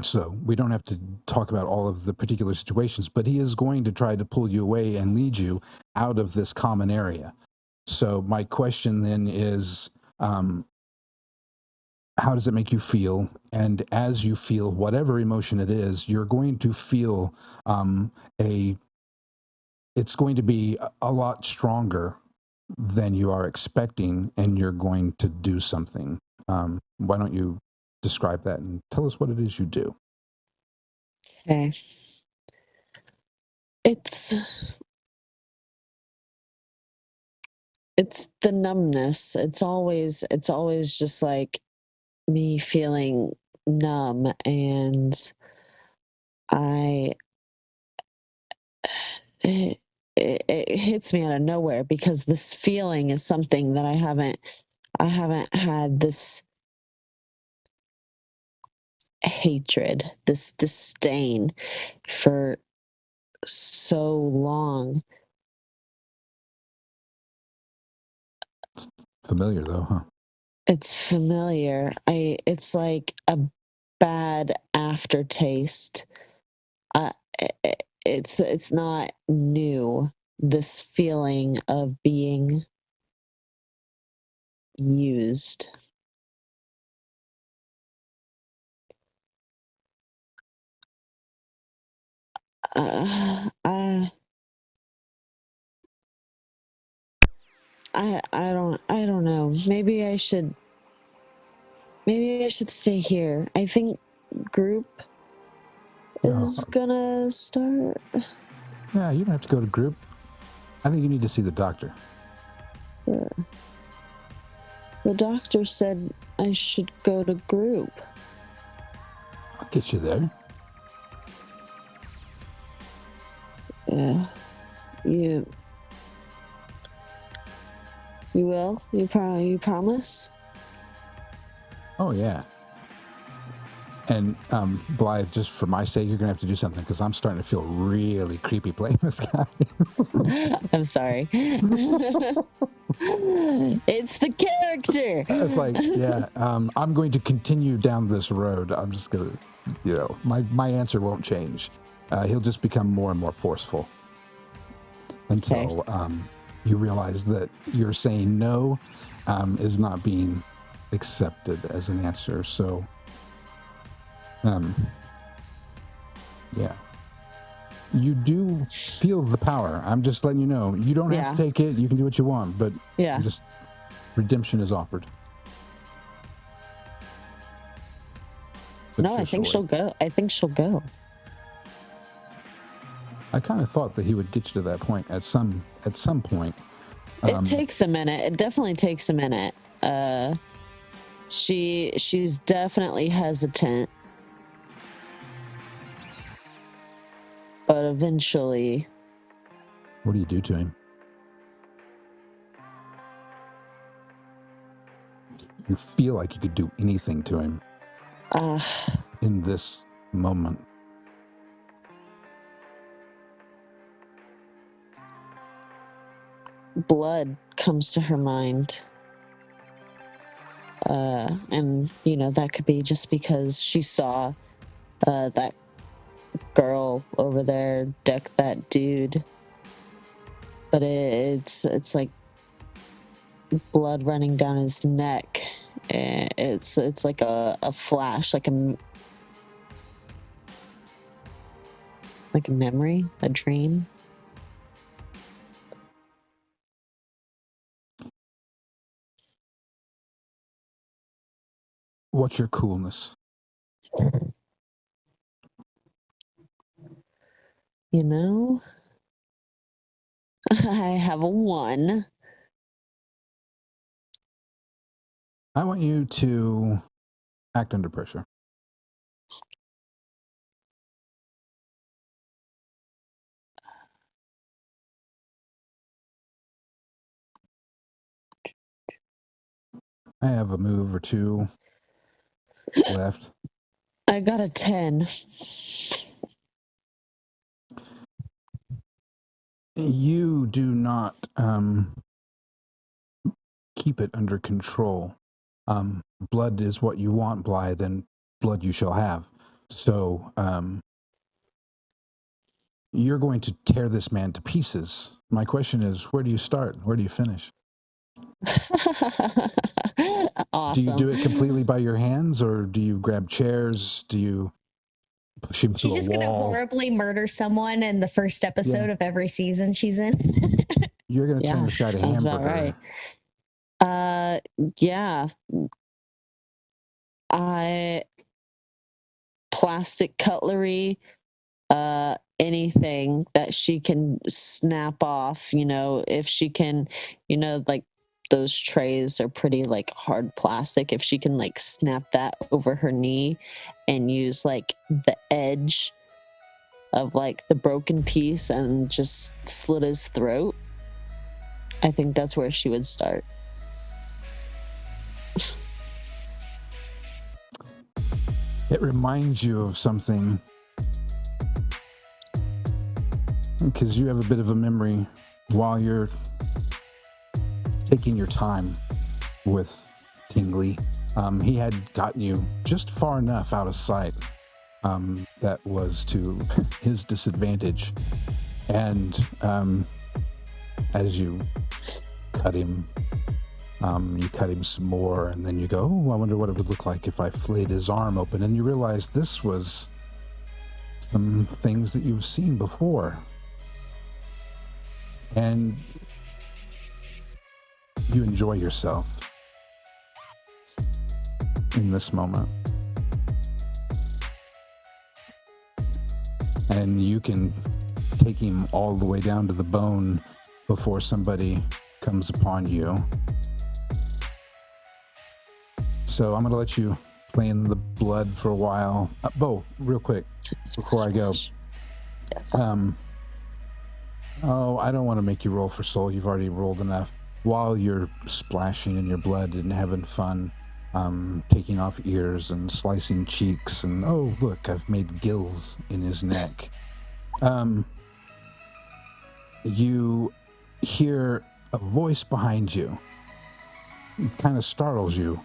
so we don't have to talk about all of the particular situations, but he is going to try to pull you away and lead you out of this common area. So my question then is, how does it make you feel? And as you feel whatever emotion it is, you're going to feel it's going to be a lot stronger than you are expecting, and you're going to do something. Why don't you describe that and tell us what it is you do?
Okay. It's the numbness. It's always just like me feeling numb, and it hits me out of nowhere, because this feeling is something that I haven't had, this hatred, this disdain for so long.
Familiar though, huh?
It's familiar. It's like a bad aftertaste. It's not new, this feeling of being used. I don't know. Maybe I should stay here. I think group is gonna start.
Yeah, you don't have to go to group. I think you need to see the doctor.
The doctor said I should go to group.
I'll get you there.
Yeah. You will? You promise?
Oh, yeah. And Blythe, just for my sake, you're going to have to do something, because I'm starting to feel really creepy playing this guy.
I'm sorry. It's the character.
It's like, yeah, I'm going to continue down this road. I'm just going to, my answer won't change. He'll just become more and more forceful until you realize that you're saying no is not being accepted as an answer. So, yeah. You do feel the power. I'm just letting you know. You don't have to take it. You can do what you want, but just redemption is offered. But
no, I think she'll go. I
kind of thought that he would get you to that point at some point.
It takes a minute. It definitely takes a minute. She's definitely hesitant, but eventually.
What do you do to him? You feel like you could do anything to him in this moment.
Blood comes to her mind. And, that could be just because she saw that girl over there deck that dude. But it's like blood running down his neck. It's like a flash, like a memory, a dream.
What's your coolness?
I have a 1.
I want you to act under pressure. I have a move or two left.
I got a 10.
You do not keep it under control. Blood is what you want, Blythe, and blood you shall have. So you're going to tear this man to pieces. My question is, where do you start? Where do you finish?
Awesome.
Do you do it completely by your hands, or do you grab chairs? Do you push him
She's
through
just
a
gonna
wall?
horribly murder someone in the first episode of every season she's in.
You're going to turn this guy to
sounds about
hamburger.
right. Yeah. Plastic cutlery, anything that she can snap off, if she can, like those trays are pretty like hard plastic. If she can like snap that over her knee and use like the edge of like the broken piece and just slit his throat, I think that's where she would start.
It reminds you of something, because you have a bit of a memory while you're taking your time with Tingley. He had gotten you just far enough out of sight that was to his disadvantage. And as you cut him, you cut him some more, and then you go, oh, I wonder what it would look like if I flayed his arm open. And you realize this was some things that you've seen before. And you enjoy yourself in this moment. And you can take him all the way down to the bone before somebody comes upon you. So I'm going to let you play in the blood for a while. Bo, real quick, before I go.
Yes.
I don't want to make you roll for soul. You've already rolled enough. While you're splashing in your blood and having fun, taking off ears and slicing cheeks, and oh, look, I've made gills in his neck. You hear a voice behind you. It kind of startles you.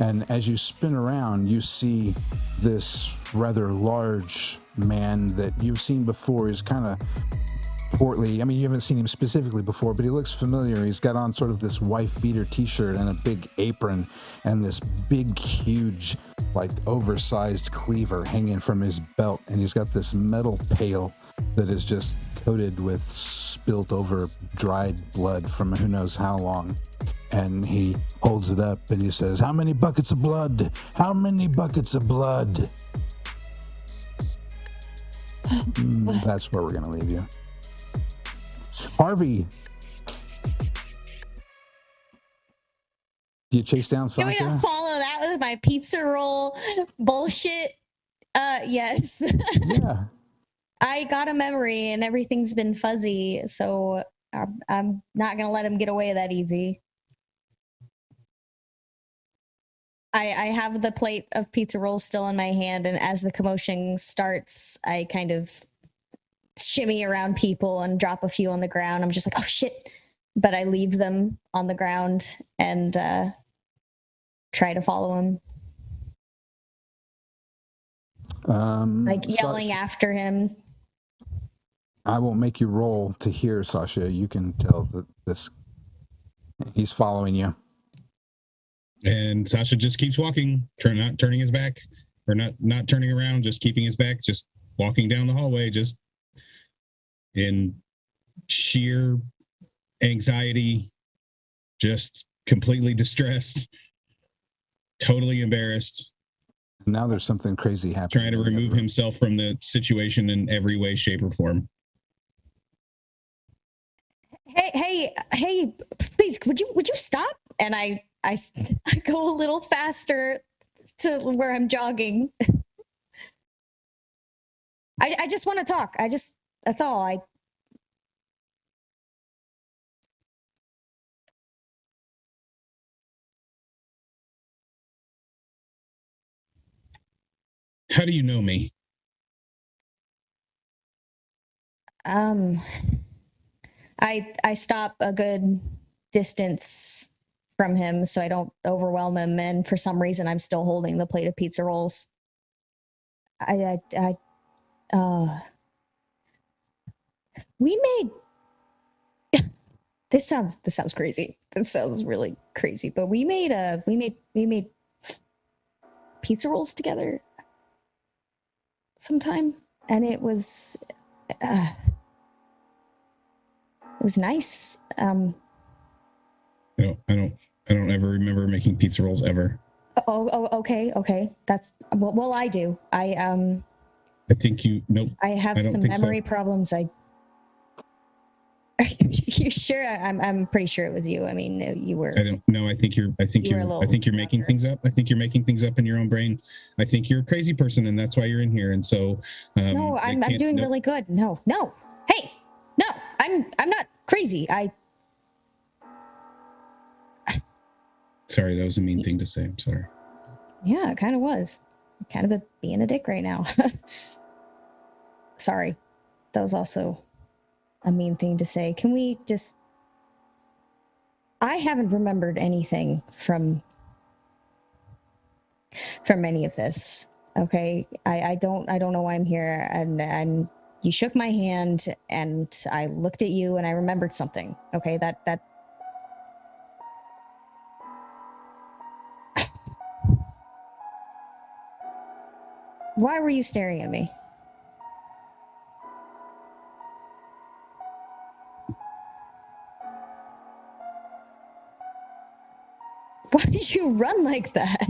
And as you spin around, you see this rather large man that you've seen before. He's kind of portly. I mean, you haven't seen him specifically before, but he looks familiar. He's got on sort of this wife beater t-shirt and a big apron and this big, huge, like oversized cleaver hanging from his belt. And he's got this metal pail that is just coated with spilt over dried blood from who knows how long. And he holds it up and he says, how many buckets of blood? How many buckets of blood? That's where we're going to leave you. Harvey, do you chase down Sasha?
Can we not follow that with my pizza roll bullshit? Yes.
Yeah.
I got a memory and everything's been fuzzy, so I'm not going to let him get away that easy. I have the plate of pizza rolls still in my hand, and as the commotion starts, I kind of shimmy around people and drop a few on the ground. I'm just like, oh shit. But I leave them on the ground and try to follow him. Like yelling
Sasha,
after him.
I won't make you roll to hear, Sasha. You can tell that he's following you.
And Sasha just keeps walking, not turning his back, or not turning around, just keeping his back, just walking down the hallway, just in sheer anxiety, just completely distressed, totally embarrassed.
Now there's something crazy happening.
Trying to remove himself from the situation in every way, shape, or form.
Hey, please, would you stop? And I go a little faster to where I'm jogging. I just want to talk. That's all.
How do you know me?
I stop a good distance from him so I don't overwhelm him, and for some reason I'm still holding the plate of pizza rolls. We made this sounds crazy. This sounds really crazy, but we made pizza rolls together sometime, and it was nice.
I don't ever remember making pizza rolls ever.
Okay. That's well, I do.
I think you. Nope.
I have some memory problems. Are you sure? I'm pretty sure it was you. I mean, you were.
I don't know. I think you're making things up. I think you're making things up in your own brain. I think you're a crazy person, and that's why you're in here. And so.
No, I'm doing really good. No. Hey, no, I'm not crazy.
Sorry, that was a mean thing to say. I'm sorry.
Yeah, it kind of was. I'm kind of being a dick right now. Sorry. That was also a mean thing to say. Can we just... I haven't remembered anything from any of this. Okay? I don't know why I'm here, and you shook my hand and I looked at you and I remembered something. Okay? That Why were you staring at me? Why did you run like that?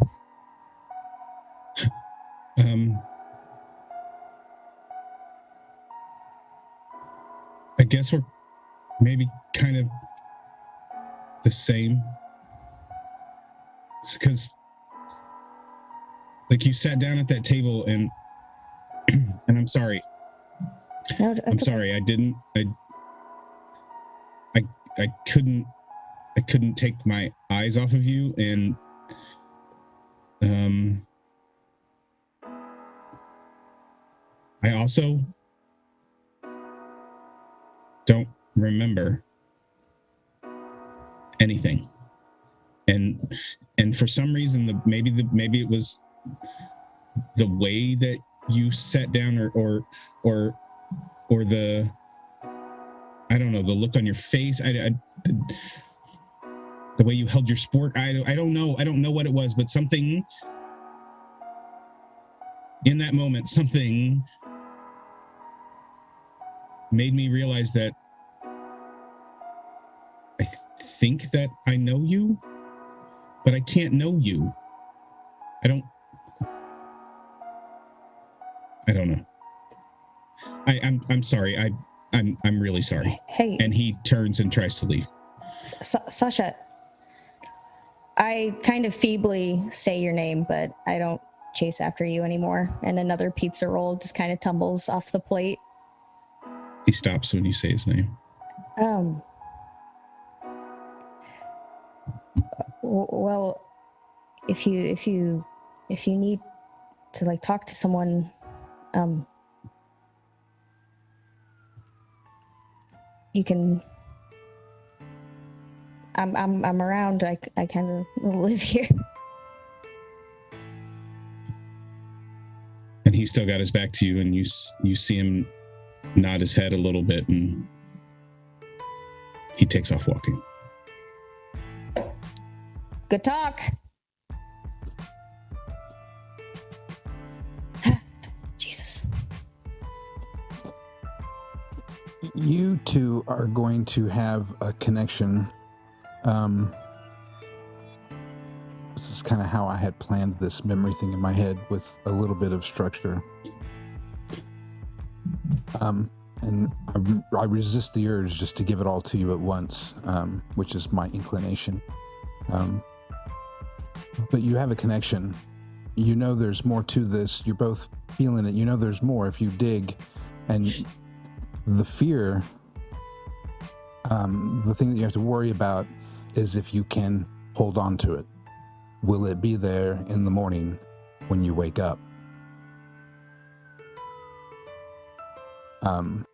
I guess we're maybe kind of the same. It's because, like, you sat down at that table and I'm sorry.
No,
I'm sorry. I didn't. I couldn't take my eyes off of you, and I also don't remember anything, and for some reason, maybe it was the way that you sat down, or the, I don't know, the look on your face, the way you held your sport. I don't know what it was, but something in that moment, something made me realize that I think that I know you, but I can't know you. I don't know. I'm sorry. I'm really sorry.
Hey.
And he turns and tries to leave.
Sasha, I kind of feebly say your name, but I don't chase after you anymore. And another pizza roll just kind of tumbles off the plate.
He stops when you say his name.
Well, if you need to, like, talk to someone, you can. I'm around. I kind of live here.
And he's still got his back to you, and you see him nod his head a little bit, and he takes off walking.
Good talk. Jesus.
You two are going to have a connection. This is kind of how I had planned this memory thing in my head, with a little bit of structure. And I resist the urge just to give it all to you at once, which is my inclination. But you have a connection. You know there's more to this. You're both feeling it. You know there's more if you dig. And the fear, the thing that you have to worry about is if you can hold on to it. Will it be there in the morning when you wake up? Do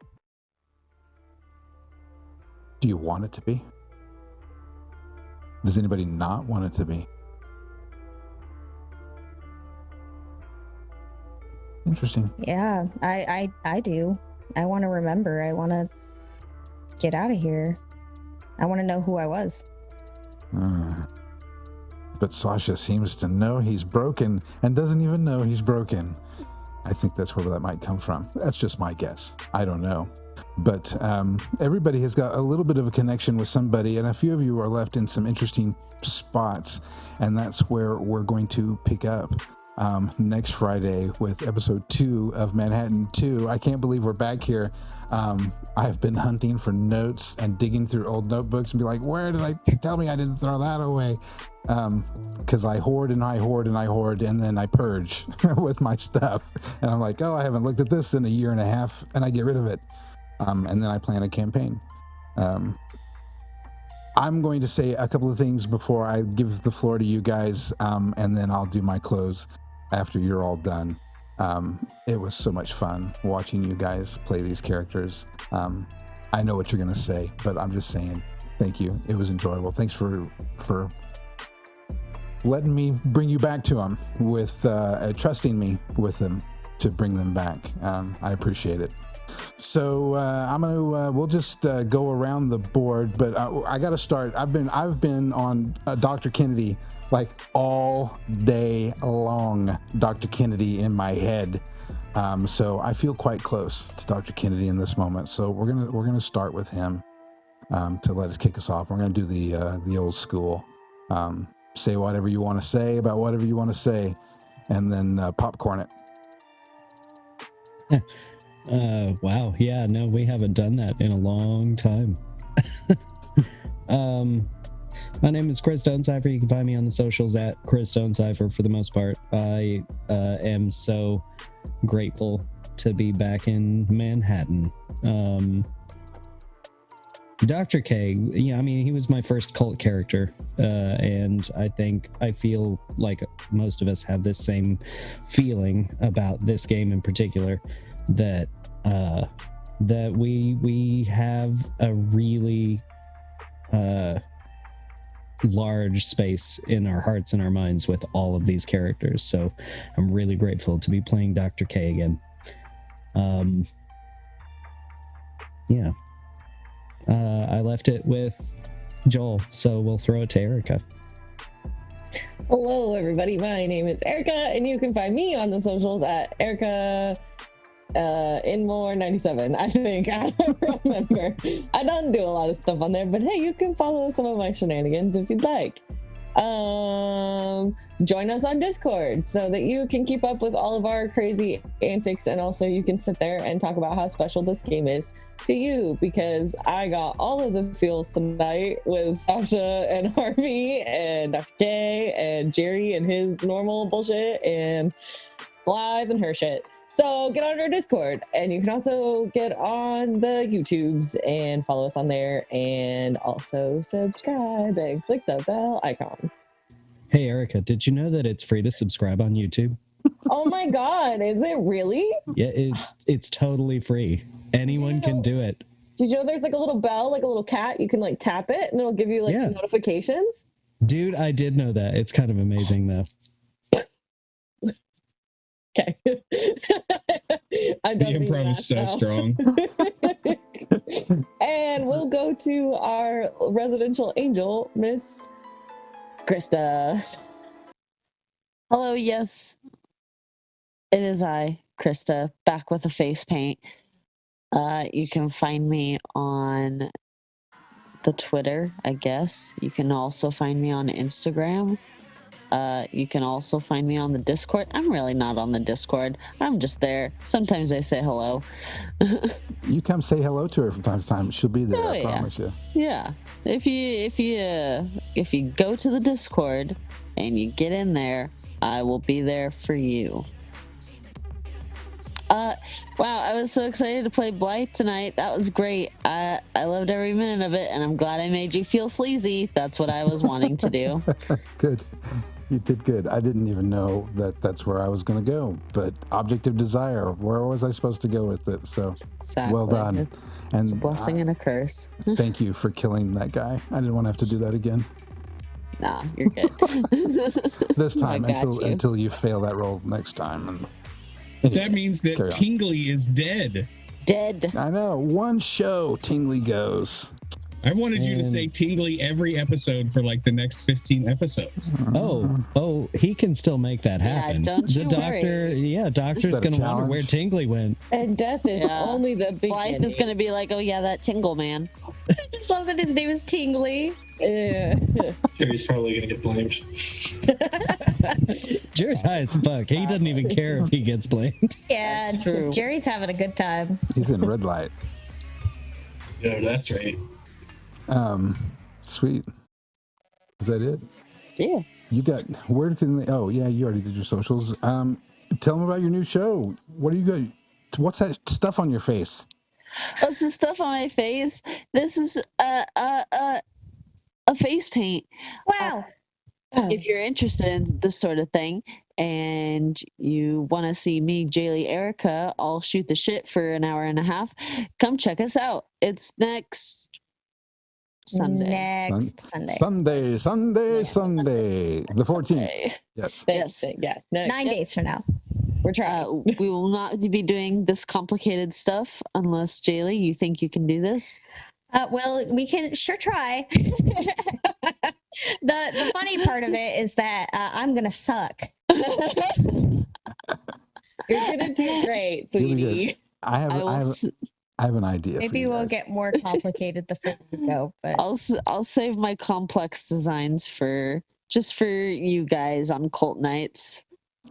you want it to be? Does anybody not want it to be? Interesting.
Yeah, I do. I want to remember. I want to get out of here. I want to know who I was.
But Sasha seems to know he's broken and doesn't even know he's broken. I think that's where that might come from. That's just my guess. I don't know. But everybody has got a little bit of a connection with somebody, and a few of you are left in some interesting spots, and that's where we're going to pick up next Friday with episode 2 of Manhattan 2. I can't believe we're back here. I've been hunting for notes and digging through old notebooks and be like, where did I, tell me I didn't throw that away. Because I hoard and I hoard and I hoard, and then I purge with my stuff. And I'm like, oh, I haven't looked at this in a year and a half, and I get rid of it. And then I plan a campaign. I'm going to say a couple of things before I give the floor to you guys, and then I'll do my close after you're all done. It was so much fun watching you guys play these characters. I know what you're going to say, but I'm just saying thank you. It was enjoyable. Thanks for letting me bring you back to them with trusting me with them to bring them back. I appreciate it. So we'll just go around the board, but I got to start. I've been on Dr. Kennedy like all day long. Dr. Kennedy in my head. So I feel quite close to Dr. Kennedy in this moment. So we're gonna start with him to let us kick us off. We're gonna do the old school. Say whatever you want to say about whatever you want to say, and then popcorn it.
Wow. Yeah, no, we haven't done that in a long time. My name is Chris Stonecipher. You can find me on the socials at Chris Stonecipher for the most part. I am so grateful to be back in Manhattan. Dr. K, yeah, I mean, he was my first cult character, and I feel like most of us have this same feeling about this game in particular, that we have a really large space in our hearts and our minds with all of these characters. So I'm really grateful to be playing Dr. K again. Yeah. I left it with Joel, so we'll throw it to Erica.
Hello, everybody. My name is Erica, and you can find me on the socials at Erica Inmore97. I think. I don't remember. I don't do a lot of stuff on there, but hey, you can follow some of my shenanigans if you'd like. Join us on Discord so that you can keep up with all of our crazy antics, and also you can sit there and talk about how special this game is to you, because I got all of the feels tonight with Sasha and Harvey and Dr. K and Jerry and his normal bullshit and Blythe and her shit. So get on our Discord, and you can also get on the YouTubes and follow us on there, and also subscribe and click the bell icon.
Hey, Erica, did you know that it's free to subscribe on YouTube?
Oh my God, is it really?
Yeah, it's totally free. Anyone can do it.
Did you know there's like a little bell, like a little cat? You can like tap it and it'll give you like notifications.
Dude, I did know that. It's kind of amazing though.
Okay.
The improv is so strong.
And we'll go to our residential angel, Miss Krista.
Hello, yes. It is I, Krista, back with a face paint. You can find me on the Twitter, I guess. You can also find me on Instagram. You can also find me on the Discord. I'm really not on the Discord. I'm just there. Sometimes I say hello.
You come say hello to her from time to time. She'll be there. I promise you.
Yeah. If you go to the Discord and you get in there, I will be there for you. Wow, I was so excited to play Blythe tonight. That was great. I loved every minute of it, and I'm glad I made you feel sleazy. That's what I was wanting to do.
Good. You did good. I didn't even know that that's where I was going to go. But object of desire, where was I supposed to go with it? So
Exactly.
well done.
It's a blessing and a curse.
Thank you for killing that guy. I didn't want to have to do that again.
Nah, you're good.
This time,
I got you.
until you fail that roll next time. And
That means that
carry on.
Tingley is dead.
Dead.
I know. One show, Tingley goes.
I wanted you to say Tingley every episode for like the next 15 episodes.
Oh, he can still make that happen.
don't you worry.
Doctor's
that a
gonna wonder
challenge?
where Tingley went.
And death is only the beginning.
Blythe is going to be like, oh yeah, that Tingle man.
I just love that his name is Tingley.
Yeah.
Jerry's probably gonna get blamed.
Jerry's high as fuck. He doesn't even care if he gets blamed.
Yeah,
That's true.
Jerry's having a good time.
He's in red light.
No, that's right.
Sweet. Is that it?
Yeah.
You got, where can they, oh yeah, you already did your socials. Tell them about your new show. What are you going, what's that stuff on your face?
What's the stuff on my face? This is a face paint.
Wow.
If you're interested in this sort of thing and you want to see me, Jaylee, Erica, all shoot the shit for an hour and a half, come check us out. It's next Sunday.
Next Sunday.
Sunday. The 14th. Yes.
Yes.
Yeah. No,
9 days from now.
we're trying.
We will not be doing this complicated stuff unless, Jaylee, you think you can do this.
Well, we can sure try. The funny part of it is that I'm gonna suck.
You're gonna do great,
You'll be
sweetie.
good. I have an idea.
Maybe
for you
we'll
guys.
get more complicated the further we go. But
I'll save my complex designs for you guys on cult nights.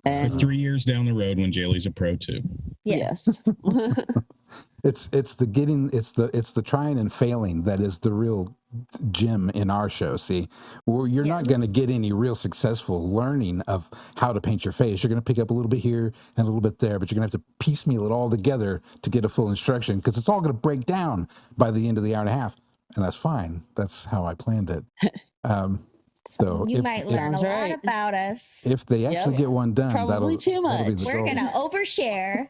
For
And
3 years down the road when Jaylee's a pro too.
yes.
It's the trying and failing that is the real gem in our show. See, where you're not going to get any real successful learning of how to paint your face. You're going to pick up a little bit here and a little bit there, but you're going to have to piecemeal it all together to get a full instruction because it's all going to break down by the end of the hour and a half, and that's fine. That's how I planned it. So
you
if,
might learn a lot about us.
if they actually get one done,
Probably too
that'll be
much.
the
We're
goal.
gonna overshare.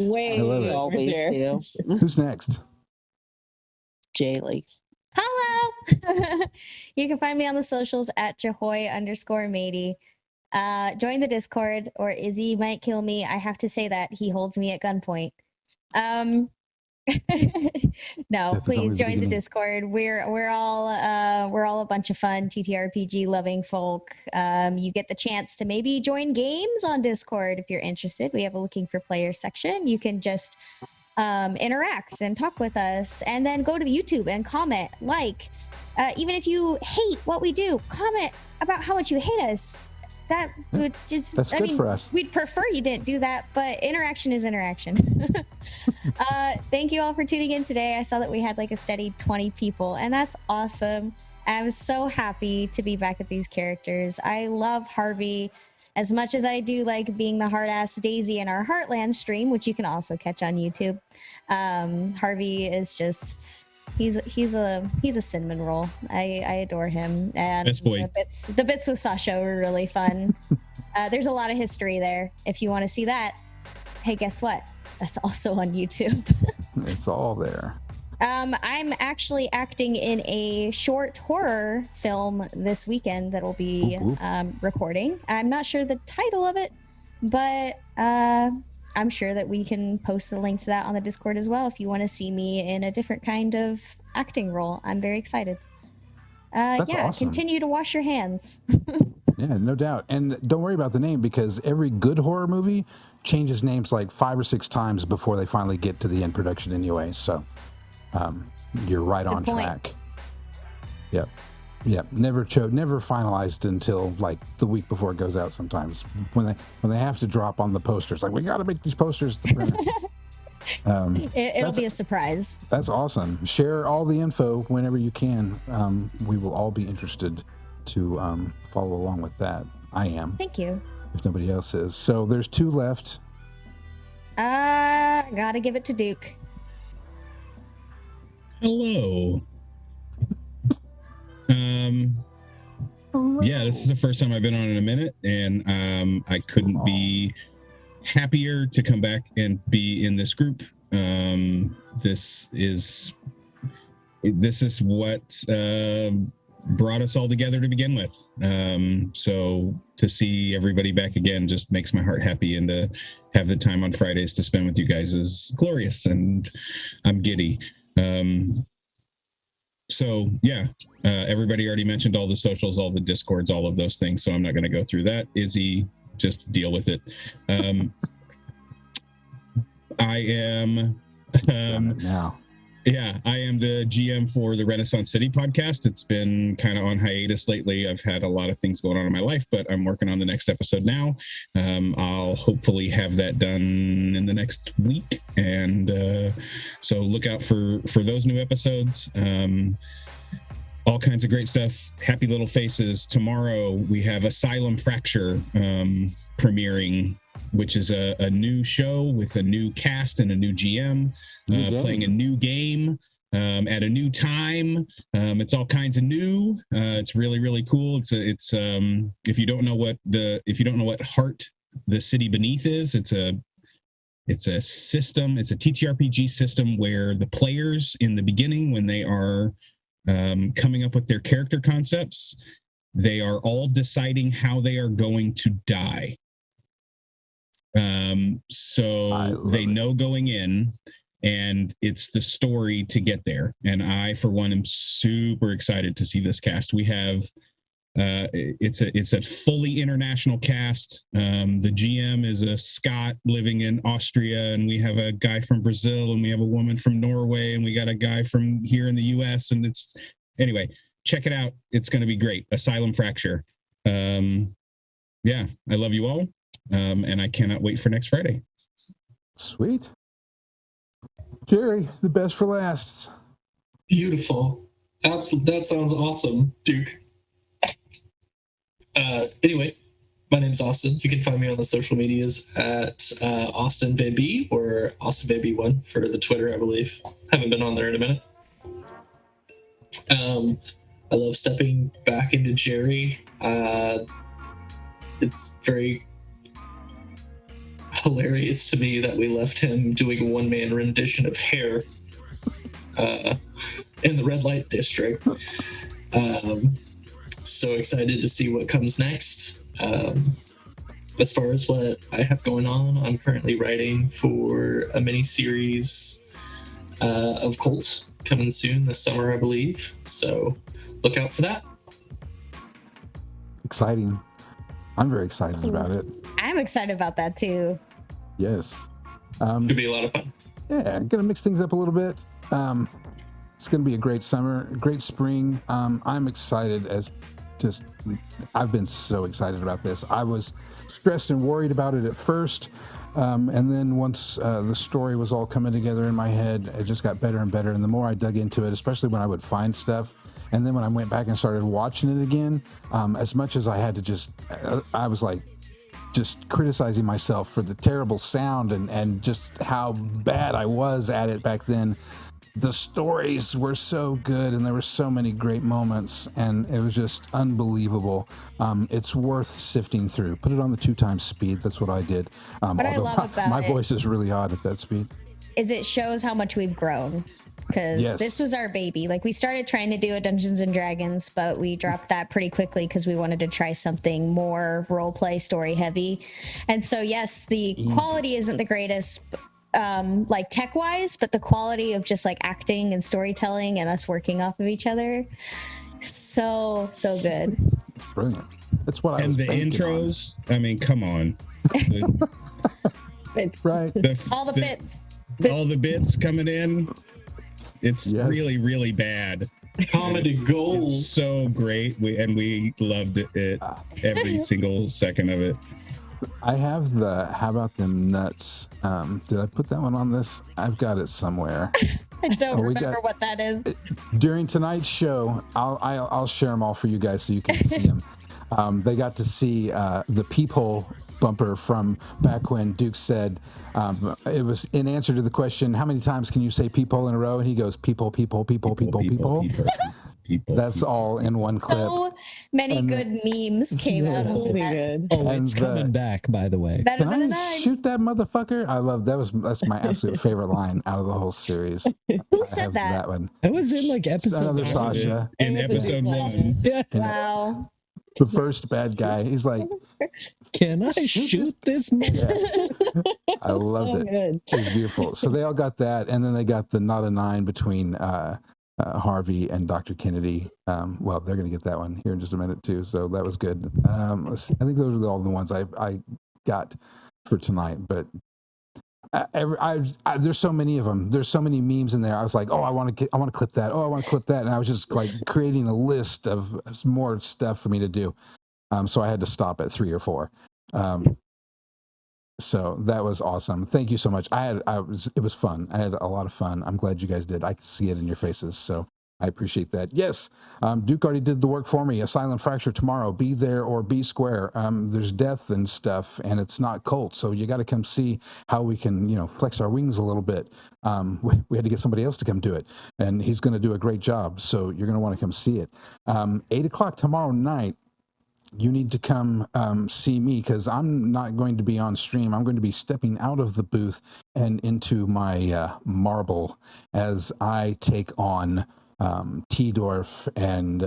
Way
I love it.
Always do.
Who's next?
Jaylee.
Hello. You can find me on the socials at Jahoy_matey. Join the Discord or Izzy might kill me. I have to say that he holds me at gunpoint. No,
That's always
please
the
join the
beginning.
Discord. We're all a bunch of fun TTRPG loving folk. You get the chance to maybe join games on Discord if you're interested. We have a looking for players section. You can just interact and talk with us, and then go to the YouTube and comment. Even if you hate what we do, comment about how much you hate us. That would just,
That's good for us.
We'd prefer you didn't do that, but interaction is interaction. Thank you all for tuning in today. I saw that we had like a steady 20 people, and that's awesome. I'm so happy to be back at these characters. I love Harvey as much as I do like being the hard ass Daisy in our Heartland stream, which you can also catch on YouTube. Harvey is just he's a cinnamon roll. I adore him, and
Best boy.
the bits with Sasha were really fun. There's a lot of history there. If you want to see that, hey, guess what? That's also on YouTube.
It's all there.
I'm actually acting in a short horror film this weekend that'll be recording. I'm not sure the title of it, but I'm sure that we can post the link to that on the Discord as well if you want to see me in a different kind of acting role. I'm very excited.
That's awesome.
Continue to wash your hands.
Yeah, no doubt. And don't worry about the name because every good horror movie changes names like 5 or 6 times before they finally get to the end production anyway. So you're right on
point.
track. Yep. Never finalized until like the week before it goes out sometimes when they have to drop on the posters. Like, we got to make these posters at the printer.
It'll be a surprise.
That's awesome. Share all the info whenever you can. We will all be interested to follow along with that. I am.
Thank you.
If nobody else is. So there's 2 left.
Gotta give it to Duke.
Hello. Yeah, this is the first time I've been on in a minute, and I couldn't be happier to come back and be in this group. This is what brought us all together to begin with. So to see everybody back again just makes my heart happy, and to have the time on Fridays to spend with you guys is glorious, and I'm giddy. So yeah, everybody already mentioned all the socials, all the Discords, all of those things, so I'm not going to go through that. Izzy, just deal with it. I am
now.
Yeah, I am the GM for the Renaissance City podcast. It's been kind of on hiatus lately. I've had a lot of things going on in my life, but I'm working on the next episode now. I'll hopefully have that done in the next week. And so look out for those new episodes. All kinds of great stuff. Happy little faces. Tomorrow we have Asylum Fracture premiering, which is a new show with a new cast and a new GM playing a new game at a new time. It's all kinds of new. It's really, really cool. It's if you don't know what Heart, the City Beneath is, it's a system. It's a TTRPG system where the players in the beginning, when they are coming up with their character concepts, they are all deciding how they are going to die. So they know going in, and it's the story to get there. And I, for one, am super excited to see this cast. We have it's a fully international cast. The GM is a Scot living in Austria, and we have a guy from Brazil, and we have a woman from Norway, and we got a guy from here in the US. And anyway, check it out. It's going to be great. Asylum Fracture. Yeah, I love you all. And I cannot wait for next Friday.
Sweet. Jerry, the best for last.
Beautiful. Absolutely. That sounds awesome, Duke. Anyway, my name's Austin. You can find me on the social medias at Austin Van B, or Austin Van B1 for the Twitter, I believe. Haven't been on there in a minute. I love stepping back into Jerry. It's very hilarious to me that we left him doing a one-man rendition of Hair in the red light district. So excited to see what comes next. As far as what I have going on, I'm currently writing for a mini-series of KULT coming soon this summer, I believe. So look out for that. Exciting.
I'm very excited about it.
I'm excited about that too.
Yes.
Should be a lot of fun.
Yeah, I'm going to mix things up a little bit. It's going to be a great summer, great spring. I'm excited I've been so excited about this. I was stressed and worried about it at first. And then once the story was all coming together in my head, it just got better and better. And the more I dug into it, especially when I would find stuff, and then when I went back and started watching it again, as much as I had to I was like, just criticizing myself for the terrible sound and just how bad I was at it back then. The stories were so good, and there were so many great moments, and it was just unbelievable. It's worth sifting through. Put it on the 2x speed. That's what I did.
What I love about
my voice is really odd at that speed.
Is it shows how much we've grown. Because This was our baby. Like, we started trying to do a Dungeons and Dragons, but we dropped that pretty quickly because we wanted to try something more role play, story heavy. And so, yes, the quality isn't the greatest, like tech wise, but the quality of just like acting and storytelling and us working off of each other, so good.
Brilliant. That's what I was.
And the intros. On. I mean, come on.
Right.
All the bits.
All the bits coming in. It's really, really bad.
Comedy gold.
So great. We loved it every single second of it.
I have the How About Them Nuts. Did I put that one on this? I've got it somewhere.
I don't remember what that is.
During tonight's show, I'll share them all for you guys so you can see them. They got to see the Peephole bumper from back when Duke said, it was in answer to the question, how many times can you say peephole in a row? And he goes, peephole, peephole, peephole, peephole, peephole. That's all in one clip.
Many
And
good memes came out
Yes.
of
Pretty
that.
good.
Oh,
And
it's coming back, by the way.
Better
Can
than a
I
nine.
shoot that motherfucker? I love that's my absolute favorite line out of the whole series.
Who
I
said
have
that?
one.
That was in like episode
Another
9.
Sasha.
In
It was a
episode
good
one.
one.
Yeah.
And
Wow.
the first bad guy. He's like,
Can I shoot this man?
yeah, I loved
So
it.
good.
It was beautiful. So they all got that, and then they got the not a 9 between Harvey and Dr. Kennedy. Well, they're going to get that one here in just a minute too. So that was good. Let's see. I think those are all the ones I got for tonight. But there's so many of them. There's so many memes in there. I was like, oh, I want to clip that. Oh, I want to clip that. And I was just like creating a list of more stuff for me to do. So I had to stop at 3 or 4. So that was awesome. Thank you so much. It was fun. I had a lot of fun. I'm glad you guys did. I could see it in your faces. So I appreciate that. Yes. Duke already did the work for me. A silent fracture tomorrow. Be there or be square. There's death and stuff, and it's not KULT. So you got to come see how we can, flex our wings a little bit. We had to get somebody else to come do it, and he's going to do a great job. So you're going to want to come see it. 8:00 tomorrow night. You need to come see me because I'm not going to be on stream. I'm going to be stepping out of the booth and into my marble as I take on T-Dorf and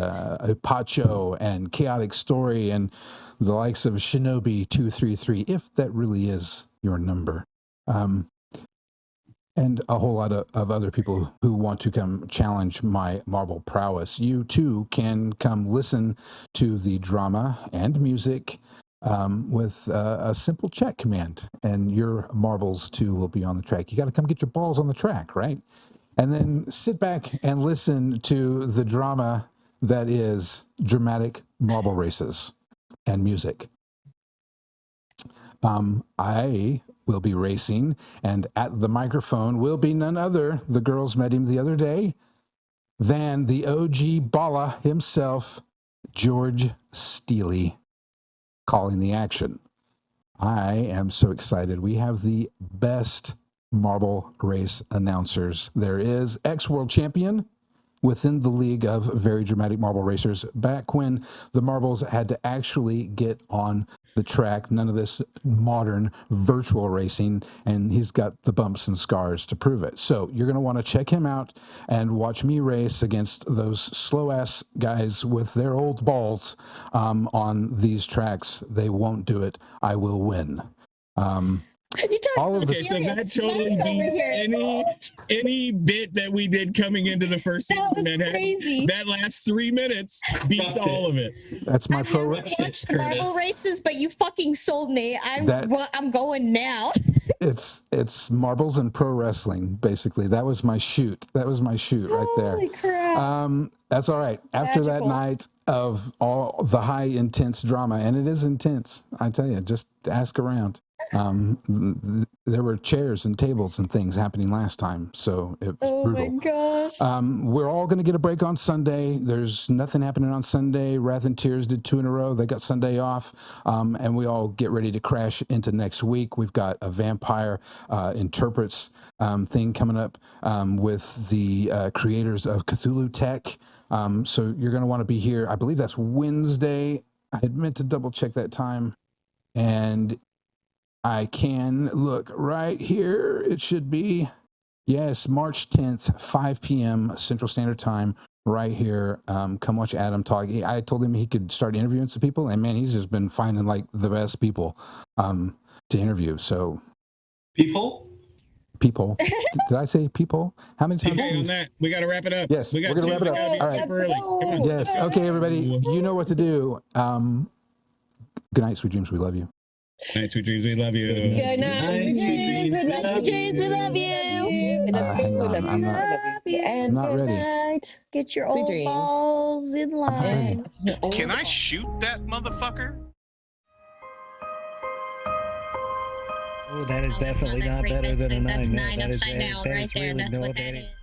Pacho and Chaotic Story and the likes of Shinobi 233, if that really is your number. And a whole lot of other people who want to come challenge my marble prowess. You too can come listen to the drama and music with a simple chat command, and your marbles too will be on the track. You got to come get your balls on the track, right? And then sit back and listen to the drama that is dramatic marble races and music. I will be racing, and at the microphone will be none other, the girls met him the other day, than the OG Bala himself, George Steely, calling the action. I am so excited. We have the best marble race announcers there is. Ex-world champion within the league of very dramatic marble racers, back when the marbles had to actually get on the track, none of this modern virtual racing, and he's got the bumps and scars to prove it. So you're going to want to check him out and watch me race against those slow-ass guys with their old balls on these tracks. They won't do it. I will win. All of
Okay, so that totally beats any bit that we did coming into the first season.
That was
Manhattan.
crazy.
That last 3 minutes beats all of it.
That's my
I've
pro.
never watched marble races, but you fucking sold me. I'm going now.
It's marbles and pro wrestling, basically. That was my shoot. Right there.
Holy crap.
That's all right. After that
Magical.
night of all the high intense drama, and it is intense, I tell you, just ask around. There were chairs and tables and things happening last time, so it was brutal.
Oh my gosh.
We're all going to get a break on Sunday. There's nothing happening on Sunday. Wrath and Tears did 2 in a row. They got Sunday off, and we all get ready to crash into next week. We've got a vampire interprets thing coming up with the creators of Cthulhu Tech. So you're going to want to be here. I believe that's Wednesday. I had meant to double check that time, and I can look right here. It should be, yes, March 10th, 5 p.m. Central Standard Time, right here. Come watch Adam talk. I told him he could start interviewing some people, and man, he's just been finding like the best people to interview. So
People?
Did I say people? How many times?
Okay, on that, we got to wrap it up.
Yes, we're going to wrap it up. All right.
Early. Come on.
Yes. Okay, everybody. You know what to do. Good night, sweet dreams. We love you.
Night, sweet dreams. We love you.
Good night, sweet dreams.
Good night, James. We love you.
Hang on. I'm not ready.
Night. Get your
Sweet
old
dreams.
balls in line.
Can I shoot that motherfucker?
Oh, that is definitely not better than a 9.
That's
No,
9
that is
upside down
that
right
is
there.
really
That's
no,
what
that
that
is
is.